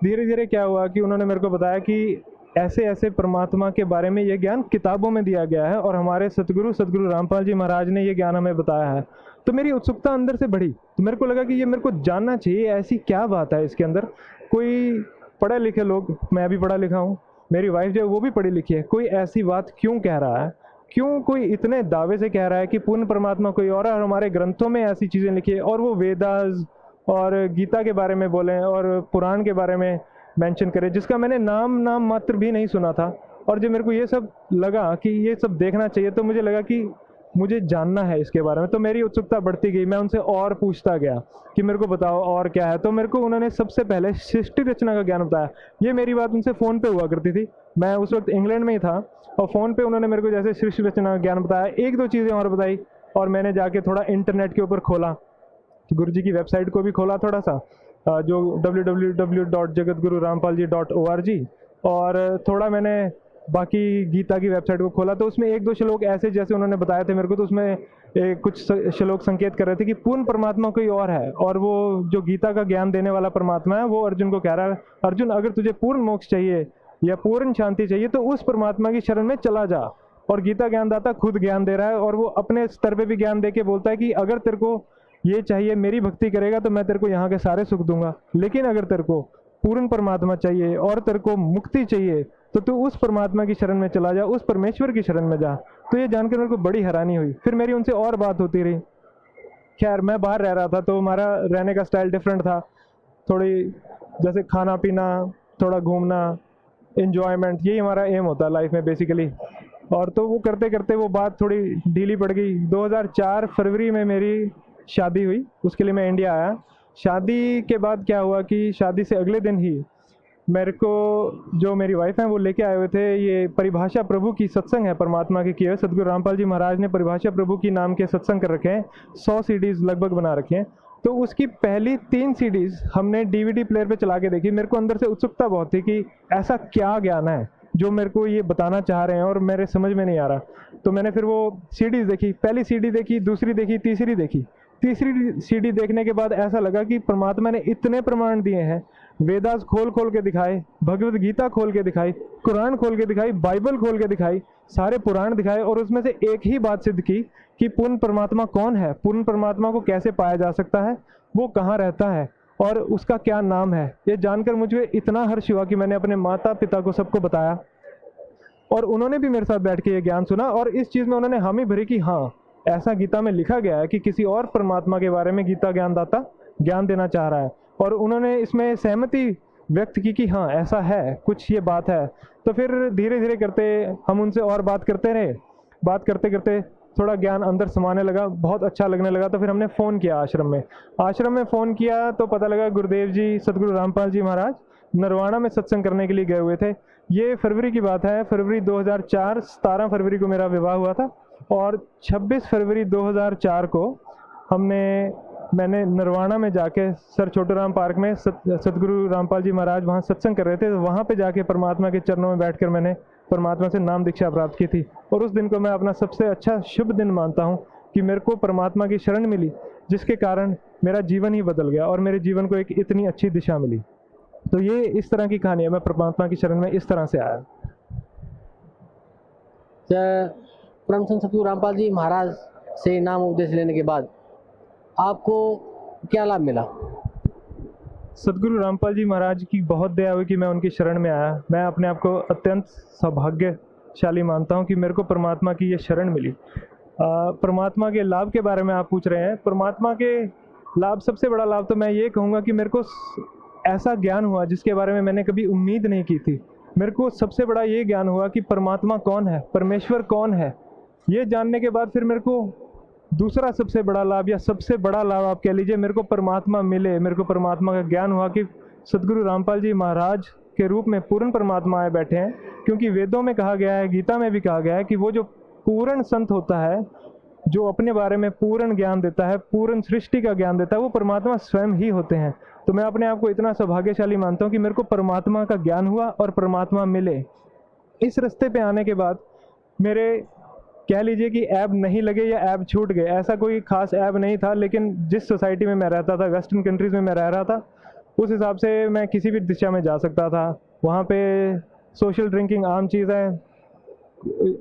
धीरे धीरे क्या हुआ कि उन्होंने मेरे को बताया कि ऐसे ऐसे परमात्मा के बारे में ये ज्ञान किताबों में दिया गया है और हमारे सतगुरु रामपाल जी महाराज ने ये ज्ञान हमें बताया है। तो मेरी उत्सुकता अंदर से बढ़ी, तो मेरे को लगा कि ये मेरे को जानना चाहिए, ऐसी क्या बात है इसके अंदर। कोई पढ़े लिखे लोग, मैं भी पढ़ा लिखा हूँ, मेरी वाइफ जो है वो भी पढ़ी लिखी है, कोई ऐसी बात क्यों कह रहा है, क्यों कोई इतने दावे से कह रहा है कि पूर्ण परमात्मा कोई और है। और हमारे ग्रंथों में ऐसी चीज़ें लिखी है और वो वेदास और गीता के बारे में बोलें और पुराण के बारे में मेंशन करें, जिसका मैंने नाम मात्र भी नहीं सुना था। और जब मेरे को ये सब लगा कि ये सब देखना चाहिए, तो मुझे लगा कि मुझे जानना है इसके बारे में। तो मेरी उत्सुकता बढ़ती गई, मैं उनसे और पूछता गया कि मेरे को बताओ और क्या है। तो मेरे को उन्होंने सबसे पहले सृष्टि रचना का ज्ञान बताया। ये मेरी बात उनसे फ़ोन पे हुआ करती थी, मैं उस वक्त इंग्लैंड में ही था, और फ़ोन पे उन्होंने मेरे को जैसे सृष्टि रचना का ज्ञान बताया, एक दो चीज़ें और बताई, और मैंने जाके थोड़ा इंटरनेट के ऊपर खोला, गुरु जी की वेबसाइट को भी खोला थोड़ा सा, जो www.jagatgururampalji.org, और थोड़ा मैंने बाकी गीता की वेबसाइट को खोला। तो उसमें एक दो श्लोक ऐसे जैसे उन्होंने बताए थे मेरे को, तो उसमें कुछ श्लोक संकेत कर रहे थे कि पूर्ण परमात्मा कोई और है, और वो जो गीता का ज्ञान देने वाला परमात्मा है वो अर्जुन को कह रहा है, अर्जुन अगर तुझे पूर्ण मोक्ष चाहिए या पूर्ण शांति चाहिए तो उस परमात्मा की शरण में चला जा। और गीता ज्ञानदाता खुद ज्ञान दे रहा है, और वो अपने स्तर पे भी ज्ञान दे के बोलता है कि अगर तेरे को ये चाहिए, मेरी भक्ति करेगा तो मैं तेरे को यहाँ के सारे सुख दूंगा, लेकिन अगर तेरे को पूर्ण परमात्मा चाहिए और तेरे को मुक्ति चाहिए तो तू उस परमात्मा की शरण में चला जा, उस परमेश्वर की शरण में जा। तो ये जानकर मेरे को बड़ी हैरानी हुई। फिर मेरी उनसे और बात होती रही। खैर मैं बाहर रह रहा था तो हमारा रहने का स्टाइल डिफरेंट था, थोड़ी जैसे खाना पीना, थोड़ा घूमना, एन्जॉयमेंट, यही हमारा एम होता है लाइफ में बेसिकली। और तो वो करते करते वो बात थोड़ी ढीली पड़ गई। 2004 फरवरी में मेरी शादी हुई, उसके लिए मैं इंडिया आया। शादी के बाद क्या हुआ कि शादी से अगले दिन ही मेरे को जो मेरी वाइफ हैं वो लेके आए हुए थे, ये परिभाषा प्रभु की सत्संग है परमात्मा के किए हुए। सतगुरु रामपाल जी महाराज ने परिभाषा प्रभु की नाम के सत्संग कर रखे हैं, 100 CDs लगभग बना रखे हैं। तो उसकी पहली 3 CDs हमने DVD प्लेयर पे चला के देखी। मेरे को अंदर से उत्सुकता बहुत थी कि ऐसा क्या ज्ञान है जो मेरे को ये बताना चाह रहे हैं और मेरे समझ में नहीं आ रहा। तो मैंने फिर वो CDs देखी, पहली CD देखी, दूसरी देखी, तीसरी देखी। तीसरी CD देखने के बाद ऐसा लगा कि परमात्मा ने इतने प्रमाण दिए हैं, वेदास खोल खोल के दिखाए, भगवत गीता खोल के दिखाई, कुरान खोल के दिखाई, बाइबल खोल के दिखाई, सारे पुराण दिखाए, और उसमें से एक ही बात सिद्ध की कि पूर्ण परमात्मा कौन है, पूर्ण परमात्मा को कैसे पाया जा सकता है, वो कहाँ रहता है और उसका क्या नाम है। ये जानकर मुझे इतना हर्ष हुआ कि मैंने अपने माता पिता को सबको बताया, और उन्होंने भी मेरे साथ बैठ के ये ज्ञान सुना, और इस चीज़ में उन्होंने हामी भरी कि हाँ ऐसा गीता में लिखा गया है कि किसी और परमात्मा के बारे में गीता ज्ञानदाता ज्ञान देना चाह रहा है। और उन्होंने इसमें सहमति व्यक्त की कि हाँ ऐसा है, कुछ ये बात है। तो फिर धीरे धीरे करते हम उनसे और बात करते रहे, बात करते करते थोड़ा ज्ञान अंदर समाने लगा, बहुत अच्छा लगने लगा। तो फिर हमने फ़ोन किया आश्रम में फ़ोन किया तो पता लगा गुरुदेव जी सतगुरु रामपाल जी महाराज नरवाना में सत्संग करने के लिए गए हुए थे। ये फरवरी की बात है, फरवरी 2004, 17 फरवरी को मेरा विवाह हुआ था, और 26 फरवरी 2004 को मैंने नरवाना में जाके सर छोटूराम पार्क में सतगुरु रामपाल जी महाराज वहाँ सत्संग कर रहे थे, तो वहाँ पे जाके परमात्मा के चरणों में बैठकर मैंने परमात्मा से नाम दीक्षा प्राप्त की थी, और उस दिन को मैं अपना सबसे अच्छा शुभ दिन मानता हूँ कि मेरे को परमात्मा की शरण मिली, जिसके कारण मेरा जीवन ही बदल गया और मेरे जीवन को एक इतनी अच्छी दिशा मिली। तो ये इस तरह की कहानी है, मैं परमात्मा की शरण में इस तरह से आया। परम संत सतगुरु रामपाल जी महाराज से नाम उपदेश लेने के बाद आपको क्या लाभ मिला? सदगुरु रामपाल जी महाराज की बहुत दया हुई कि मैं उनकी शरण में आया। मैं अपने आप को अत्यंत सौभाग्यशाली मानता हूँ कि मेरे को परमात्मा की ये शरण मिली। परमात्मा के लाभ के बारे में आप पूछ रहे हैं। परमात्मा के लाभ, सबसे बड़ा लाभ तो मैं ये कहूँगा कि मेरे को ऐसा ज्ञान हुआ जिसके बारे में मैंने कभी उम्मीद नहीं की थी। मेरे को सबसे बड़ा ये ज्ञान हुआ कि परमात्मा कौन है, परमेश्वर कौन है। ये जानने के बाद फिर मेरे को दूसरा सबसे बड़ा लाभ, या सबसे बड़ा लाभ आप कह लीजिए, मेरे को परमात्मा मिले। मेरे को परमात्मा का ज्ञान हुआ कि सदगुरु रामपाल जी महाराज के रूप में पूर्ण परमात्मा आए बैठे हैं। क्योंकि वेदों में कहा गया है, गीता में भी कहा गया है कि वो जो पूर्ण संत होता है, जो अपने बारे में पूर्ण ज्ञान देता है, पूर्ण सृष्टि का ज्ञान देता है, वो परमात्मा स्वयं ही होते हैं। तो मैं अपने आप को इतना सौभाग्यशाली मानता हूँ कि मेरे को परमात्मा का ज्ञान हुआ और परमात्मा मिले। इस रास्ते पे आने के बाद मेरे, कह लीजिए कि ऐब नहीं लगे या ऐब छूट गए, ऐसा कोई खास ऐब नहीं था। लेकिन जिस सोसाइटी में मैं रहता था, वेस्टर्न कंट्रीज़ में मैं रह रहा था, उस हिसाब से मैं किसी भी दिशा में जा सकता था। वहाँ पे सोशल ड्रिंकिंग आम चीज़ है,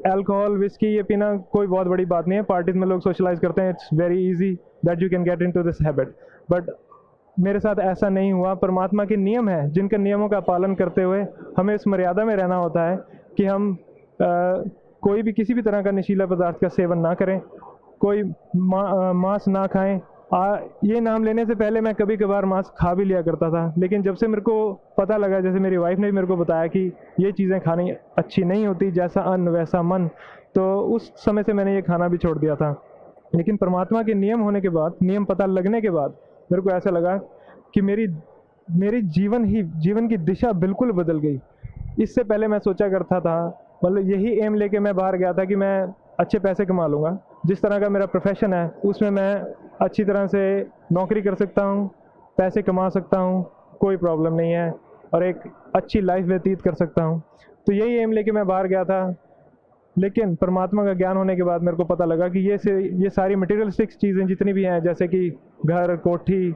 अल्कोहल, विस्की ये पीना कोई बहुत बड़ी बात नहीं है। पार्टीज में लोग सोशलाइज करते हैं, it's very easy that you can get into this habit. But मेरे साथ ऐसा नहीं हुआ। परमात्मा के नियम हैं, जिनके नियमों का पालन करते हुए हमें इस मर्यादा में रहना होता है कि हम कोई भी किसी भी तरह का नशीला पदार्थ का सेवन ना करें, कोई मांस ना खाएं। ये नाम लेने से पहले मैं कभी कभार मांस खा भी लिया करता था, लेकिन जब से मेरे को पता लगा, जैसे मेरी वाइफ ने भी मेरे को बताया कि ये चीज़ें खानी अच्छी नहीं होती, जैसा अन्न वैसा मन, तो उस समय से मैंने ये खाना भी छोड़ दिया था। लेकिन परमात्मा के नियम होने के बाद, नियम पता लगने के बाद मेरे को ऐसा लगा कि मेरी जीवन की दिशा बिल्कुल बदल गई। इससे पहले मैं सोचा करता था, मतलब यही एम लेके मैं बाहर गया था कि मैं अच्छे पैसे कमा लूँगा, जिस तरह का मेरा प्रोफेशन है उसमें मैं अच्छी तरह से नौकरी कर सकता हूँ, पैसे कमा सकता हूँ, कोई प्रॉब्लम नहीं है, और एक अच्छी लाइफ व्यतीत कर सकता हूँ। तो यही एम लेके मैं बाहर गया था। लेकिन परमात्मा का ज्ञान होने के बाद मेरे को पता लगा कि ये सारी मटेरियलिस्टिक चीज़ें जितनी भी हैं, जैसे कि घर, कोठी,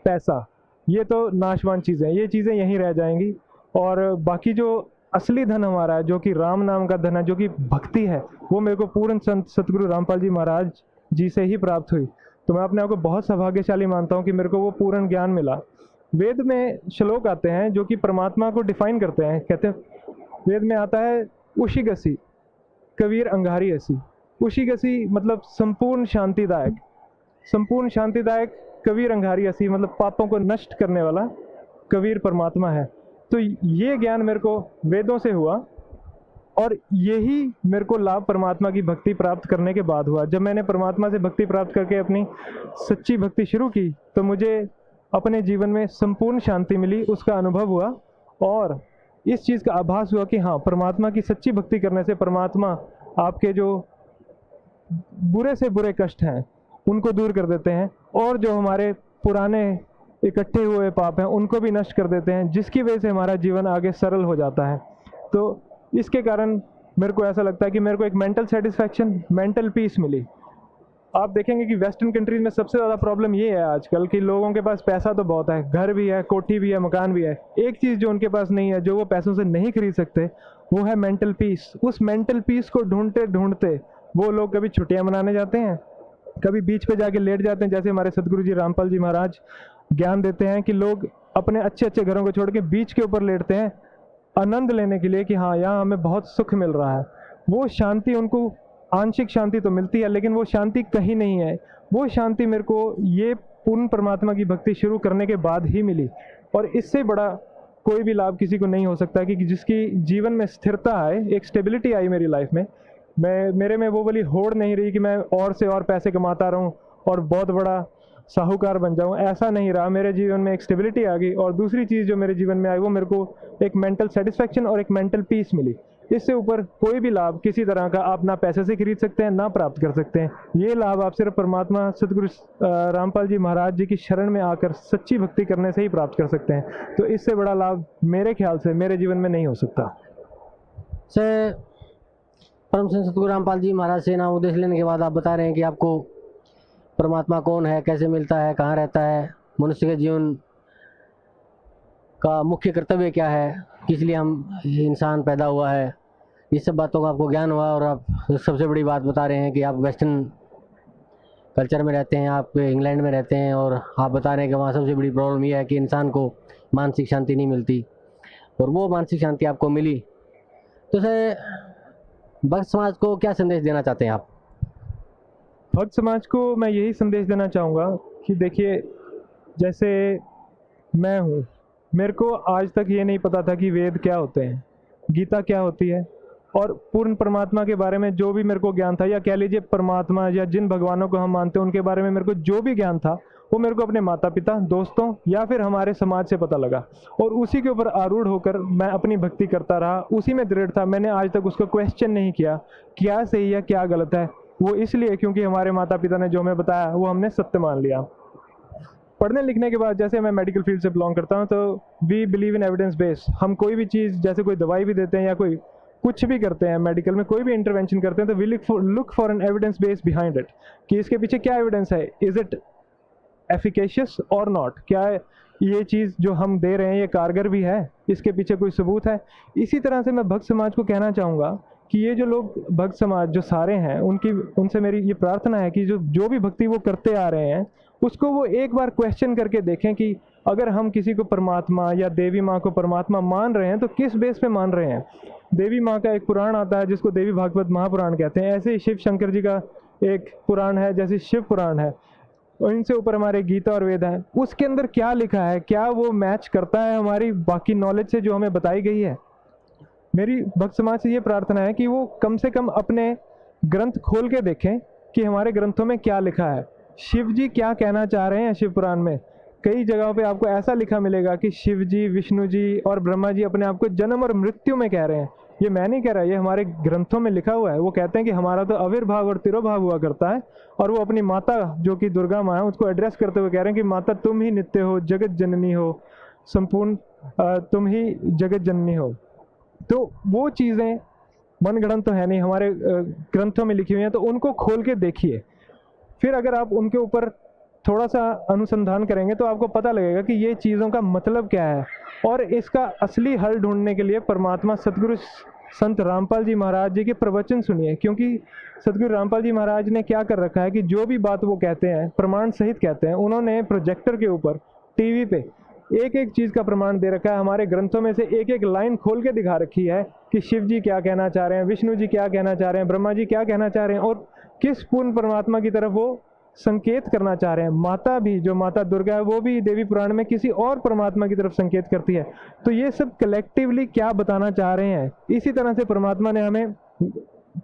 पैसा, ये तो नाशवान चीज़ें, ये चीज़ें यहीं रह जाएंगी। और बाकी जो असली धन हमारा है, जो कि राम नाम का धन है, जो कि भक्ति है, वो मेरे को पूर्ण संत सतगुरु रामपाल जी महाराज जी से ही प्राप्त हुई। तो मैं अपने आप को बहुत सौभाग्यशाली मानता हूँ कि मेरे को वो पूर्ण ज्ञान मिला। वेद में श्लोक आते हैं जो कि परमात्मा को डिफाइन करते हैं। कहते हैं, वेद में आता है उशिगसी कबीर अंगारी ऐसी। उशिगसी मतलब संपूर्ण शांतिदायक, संपूर्ण शांतिदायक कबीर अंगारी ऐसी मतलब पापों को नष्ट करने वाला कबीर परमात्मा है। तो ये ज्ञान मेरे को वेदों से हुआ, और यही मेरे को लाभ परमात्मा की भक्ति प्राप्त करने के बाद हुआ। जब मैंने परमात्मा से भक्ति प्राप्त करके अपनी सच्ची भक्ति शुरू की, तो मुझे अपने जीवन में संपूर्ण शांति मिली, उसका अनुभव हुआ, और इस चीज़ का आभास हुआ कि हाँ, परमात्मा की सच्ची भक्ति करने से परमात्मा आपके जो बुरे से बुरे कष्ट हैं उनको दूर कर देते हैं, और जो हमारे पुराने इकट्ठे हुए पाप हैं उनको भी नष्ट कर देते हैं, जिसकी वजह से हमारा जीवन आगे सरल हो जाता है। तो इसके कारण मेरे को ऐसा लगता है कि मेरे को एक मेंटल सेटिस्फैक्शन, मेंटल पीस मिली। आप देखेंगे कि वेस्टर्न कंट्रीज में सबसे ज़्यादा प्रॉब्लम ये है आजकल कि लोगों के पास पैसा तो बहुत है, घर भी है, कोठी भी है, मकान भी है। एक चीज़ जो उनके पास नहीं है, जो वो पैसों से नहीं खरीद सकते, वो है मेंटल पीस। उस मेंटल पीस को ढूंढते ढूंढते वो लोग कभी छुट्टियाँ मनाने जाते हैं, कभी बीच पे जाके लेट जाते हैं। जैसे हमारे सदगुरु जी रामपाल जी महाराज ज्ञान देते हैं कि लोग अपने अच्छे अच्छे घरों को छोड़ के बीच के ऊपर लेटते हैं आनंद लेने के लिए कि हाँ, यहाँ हमें बहुत सुख मिल रहा है। वो शांति उनको, आंशिक शांति तो मिलती है, लेकिन वो शांति कहीं नहीं है। वो शांति मेरे को ये पूर्ण परमात्मा की भक्ति शुरू करने के बाद ही मिली, और इससे बड़ा कोई भी लाभ किसी को नहीं हो सकता कि जिसकी जीवन में स्थिरता आए, एक स्टेबिलिटी आई मेरी लाइफ में। मेरे में वो वाली होड़ नहीं रही कि मैं और से और पैसे कमाता रहूं और बहुत बड़ा साहूकार बन जाऊं, ऐसा नहीं रहा। मेरे जीवन में एक स्टेबिलिटी आ गई, और दूसरी चीज़ जो मेरे जीवन में आई वो मेरे को एक मेंटल सेटिस्फैक्शन और एक मेंटल पीस मिली। इससे ऊपर कोई भी लाभ किसी तरह का आप ना पैसे से खरीद सकते हैं, ना प्राप्त कर सकते हैं। ये लाभ आप सिर्फ परमात्मा सतगुरु रामपाल जी महाराज जी की शरण में आकर सच्ची भक्ति करने से ही प्राप्त कर सकते हैं। तो इससे बड़ा लाभ मेरे ख्याल से मेरे जीवन में नहीं हो सकता। से परम संत सतगुरु रामपाल जी महाराज से नाम उपदेश लेने के बाद आप बता रहे हैं कि आपको परमात्मा कौन है, कैसे मिलता है, कहाँ रहता है, मनुष्य के जीवन का मुख्य कर्तव्य क्या है, किस लिए हम इंसान पैदा हुआ है, इस सब बातों का आपको ज्ञान हुआ। और आप सबसे बड़ी बात बता रहे हैं कि आप वेस्टर्न कल्चर में रहते हैं, आप इंग्लैंड में रहते हैं, और आप बता रहे हैं कि वहाँ सबसे बड़ी प्रॉब्लम यह है कि इंसान को मानसिक शांति नहीं मिलती, और वो मानसिक शांति आपको मिली। तो सर, भक्त समाज को क्या संदेश देना चाहते हैं आप? भक्त समाज को मैं यही संदेश देना चाहूँगा कि देखिए, जैसे मैं हूँ, मेरे को आज तक ये नहीं पता था कि वेद क्या होते हैं, गीता क्या होती है, और पूर्ण परमात्मा के बारे में जो भी मेरे को ज्ञान था, या कह लीजिए परमात्मा या जिन भगवानों को हम मानते हैं उनके बारे में मेरे को जो भी ज्ञान था, वो मेरे को अपने माता पिता, दोस्तों या फिर हमारे समाज से पता लगा, और उसी के ऊपर आरूढ़ होकर मैं अपनी भक्ति करता रहा, उसी में दृढ़ था। मैंने आज तक उसको क्वेश्चन नहीं किया क्या सही है क्या गलत है, वो इसलिए क्योंकि हमारे माता पिता ने जो हमें बताया वो हमने सत्य मान लिया। पढ़ने लिखने के बाद, जैसे मैं मेडिकल फील्ड से बिलोंग करता हूँ, तो we believe in evidence base. हम कोई भी चीज़, जैसे कोई दवाई भी देते हैं या कोई कुछ भी करते हैं मेडिकल में, कोई भी इंटरवेंशन करते हैं, तो we look for an evidence base behind it, कि इसके पीछे क्या एविडेंस है, इज इट एफिकेशियस और नॉट, क्या ये चीज़ जो हम दे रहे हैं ये कारगर भी है, इसके पीछे कोई सबूत है। इसी तरह से मैं भक्त समाज को कहना चाहूँगा कि ये जो लोग भक्त समाज जो सारे हैं, उनसे मेरी ये प्रार्थना है कि जो भी भक्ति वो करते आ रहे हैं, उसको वो एक बार क्वेश्चन करके देखें कि अगर हम किसी को परमात्मा या देवी माँ को परमात्मा मान रहे हैं तो किस बेस पे मान रहे हैं। देवी माँ का एक पुराण आता है जिसको देवी भागवत महापुराण कहते हैं, ऐसे ही शिव शंकर जी का एक पुराण है जैसे शिव पुराण है, और इनसे ऊपर हमारे गीता और वेद है। उसके अंदर क्या लिखा है, क्या वो मैच करता है हमारी बाकी नॉलेज से जो हमें बताई गई है। मेरी भक्त समाज से ये प्रार्थना है कि वो कम से कम अपने ग्रंथ खोल के देखें कि हमारे ग्रंथों में क्या लिखा है, शिव जी क्या कहना चाह रहे हैं। शिव पुराण में कई जगहों पे आपको ऐसा लिखा मिलेगा कि शिव जी, विष्णु जी और ब्रह्मा जी अपने आप को जन्म और मृत्यु में कह रहे हैं। ये मैं नहीं कह रहा, ये हमारे ग्रंथों में लिखा हुआ है। वो कहते हैं कि हमारा तो आविर्भाव और तिरोभाव हुआ करता है, और वो अपनी माता जो कि दुर्गा माँ है उसको एड्रेस करते हुए कह रहे हैं कि माता तुम ही नित्य हो, जगत जननी हो, संपूर्ण तुम ही जगत जननी हो। तो वो चीज़ें मनगढ़ंत तो है नहीं, हमारे ग्रंथों में लिखी हुई हैं, तो उनको खोल के देखिए। फिर अगर आप उनके ऊपर थोड़ा सा अनुसंधान करेंगे तो आपको पता लगेगा कि ये चीज़ों का मतलब क्या है, और इसका असली हल ढूंढने के लिए परमात्मा सतगुरु संत रामपाल जी महाराज जी के प्रवचन सुनिए। क्योंकि सतगुरु रामपाल जी महाराज ने क्या कर रखा है कि जो भी बात वो कहते हैं प्रमाण सहित कहते हैं। उन्होंने प्रोजेक्टर के ऊपर, टीवी पे एक एक चीज़ का प्रमाण दे रखा है। हमारे ग्रंथों में से एक एक लाइन खोल के दिखा रखी है कि शिव जी क्या कहना चाह रहे हैं, विष्णु जी क्या कहना चाह रहे हैं, ब्रह्मा जी क्या कहना चाह रहे हैं, और किस पूर्ण परमात्मा की तरफ वो संकेत करना चाह रहे हैं। माता भी, जो माता दुर्गा है, वो भी देवी पुराण में किसी और परमात्मा की तरफ संकेत करती है। तो ये सब कलेक्टिवली क्या बताना चाह रहे हैं। इसी तरह से परमात्मा ने हमें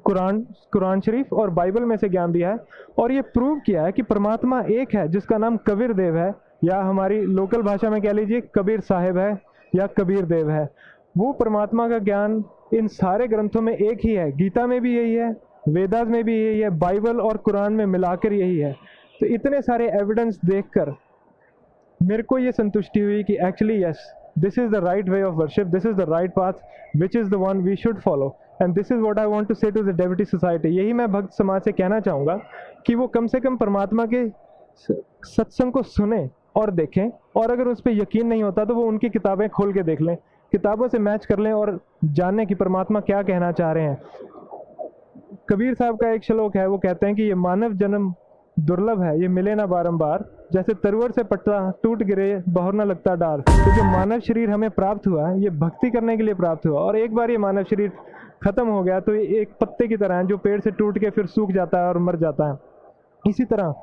कुरान शरीफ और बाइबल में से ज्ञान दिया है, और ये प्रूव किया है कि परमात्मा एक है जिसका नाम कबीर देव है, या हमारी लोकल भाषा में कह लीजिए कबीर साहिब है या कबीर देव है। वो परमात्मा का ज्ञान इन सारे ग्रंथों में एक ही है। गीता में भी यही है, वेदास में भी यही है, बाइबल और कुरान में मिलाकर यही है। तो इतने सारे एविडेंस देखकर मेरे को ये संतुष्टि हुई कि actually yes, this is the right way of worship, this is the right path which is the one we should follow, and this is what I want to say to the devotee society. यही मैं भक्त समाज से कहना चाहूँगा कि वो कम से कम परमात्मा के सत्संग को सुने और देखें, और अगर उस पर यकीन नहीं होता तो वो उनकी किताबें खोल के देख लें, किताबों से मैच कर लें और जानें कि परमात्मा क्या कहना चाह रहे हैं। कबीर साहब का एक श्लोक है, वो कहते हैं कि ये मानव जन्म दुर्लभ है, ये मिले ना बारंबार, जैसे तरवर से पट्टा टूट गिरे बहुर न लगता डार। तो जो मानव शरीर हमें प्राप्त हुआ है, ये भक्ति करने के लिए प्राप्त हुआ, और एक बार ये मानव शरीर खत्म हो गया तो ये एक पत्ते की तरह है जो पेड़ से टूट के फिर सूख जाता है और मर जाता है। इसी तरह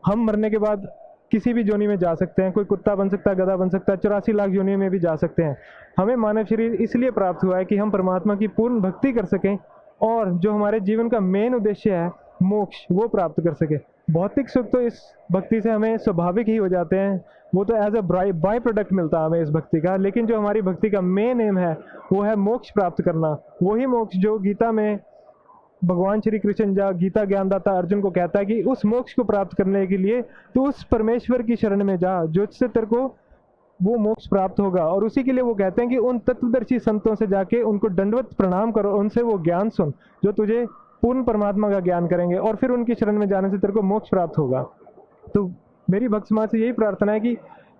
हम मरने के बाद किसी भी योनि में जा सकते हैं, कोई कुत्ता बन सकता है, गधा बन सकता है, 84 लाख योनि में भी जा सकते हैं। हमें मानव शरीर इसलिए प्राप्त हुआ है कि हम परमात्मा की पूर्ण भक्ति कर सकें, और जो हमारे जीवन का मेन उद्देश्य है मोक्ष, वो प्राप्त कर सके। भौतिक सुख तो इस भक्ति से हमें स्वाभाविक ही हो जाते हैं, वो तो एज अ बाय प्रोडक्ट मिलता है हमें इस भक्ति का, लेकिन जो हमारी भक्ति का मेन एम है वो है मोक्ष प्राप्त करना। वही मोक्ष जो गीता में भगवान श्री कृष्ण या गीता ज्ञानदाता अर्जुन को कहता है कि उस मोक्ष को प्राप्त करने के लिए तो उस परमेश्वर की शरण में जा, जो से तेरे को वो मोक्ष प्राप्त होगा। और उसी के लिए वो कहते हैं कि उन तत्वदर्शी संतों से जाके उनको दंडवत प्रणाम करो, उनसे वो ज्ञान सुन जो तुझे पूर्ण परमात्मा का ज्ञान करेंगे, और फिर उनकी शरण में जाने से तेरे को मोक्ष प्राप्त होगा। तो मेरी भक्त समाज से यही प्रार्थना है कि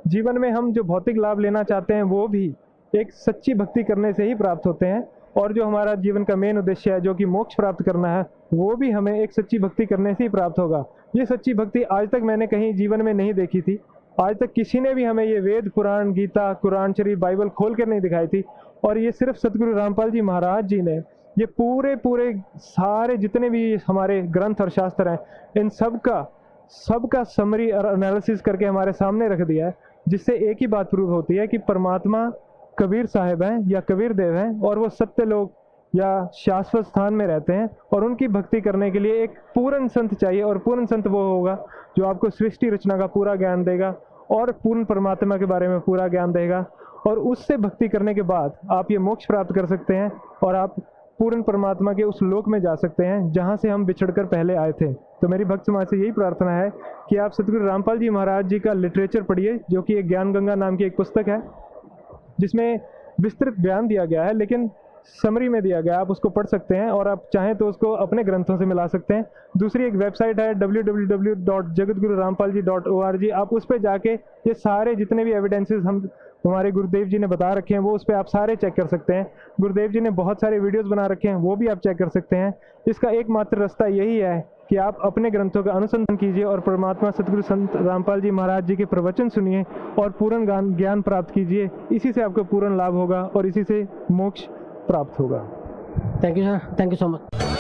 जीवन में हम जो भौतिक लाभ लेना चाहते हैं वो भी एक सच्ची भक्ति करने से ही प्राप्त होते हैं, और जो हमारा जीवन का मेन उद्देश्य है जो कि मोक्ष प्राप्त करना है, वो भी हमें एक सच्ची भक्ति करने से ही प्राप्त होगा। ये सच्ची भक्ति आज तक मैंने कहीं जीवन में नहीं देखी थी। आज तक किसी ने भी हमें ये वेद, पुराण, गीता, कुरान शरीफ, बाइबल खोल कर नहीं दिखाई थी। और ये सिर्फ सतगुरु रामपाल जी महाराज जी ने ये पूरे सारे जितने भी हमारे ग्रंथ और शास्त्र हैं, इन सबका समरी और एनालिसिस करके हमारे सामने रख दिया है, जिससे एक ही बात प्रूव होती है कि परमात्मा कबीर साहिब हैं या कबीर देव हैं, और वो सत्य लोग या शाश्वत स्थान में रहते हैं। और उनकी भक्ति करने के लिए एक पूर्ण संत चाहिए, और पूर्ण संत वो होगा जो आपको सृष्टि रचना का पूरा ज्ञान देगा और पूर्ण परमात्मा के बारे में पूरा ज्ञान देगा। और उससे भक्ति करने के बाद आप ये मोक्ष प्राप्त कर सकते हैं, और आप पूर्ण परमात्मा के उस लोक में जा सकते हैं जहाँ से हम बिछड़कर पहले आए थे। तो मेरी भक्त समाज से यही प्रार्थना है कि आप सतगुरु रामपाल जी महाराज जी का लिटरेचर पढ़िए, जो कि एक ज्ञान गंगा नाम की एक पुस्तक है, जिसमें विस्तृत बयान दिया गया है, लेकिन समरी में दिया गया। आप उसको पढ़ सकते हैं, और आप चाहें तो उसको अपने ग्रंथों से मिला सकते हैं। दूसरी एक वेबसाइट है www.jagatgururampalji.org। आप उस पर जाके ये सारे जितने भी एविडेंसेस हमारे गुरुदेव जी ने बता रखे हैं वो उस पर आप सारे चेक कर सकते हैं। गुरुदेव जी ने बहुत सारे वीडियोस बना रखे हैं, वो भी आप चेक कर सकते हैं। इसका एकमात्र रास्ता यही है कि आप अपने ग्रंथों का अनुसंधान कीजिए और परमात्मा सतगुरु संत रामपाल जी महाराज जी के प्रवचन सुनिए और पूर्ण ज्ञान प्राप्त कीजिए। इसी से आपको पूर्ण लाभ होगा और इसी से मोक्ष प्राप्त होगा। Thank you sir, thank you so much.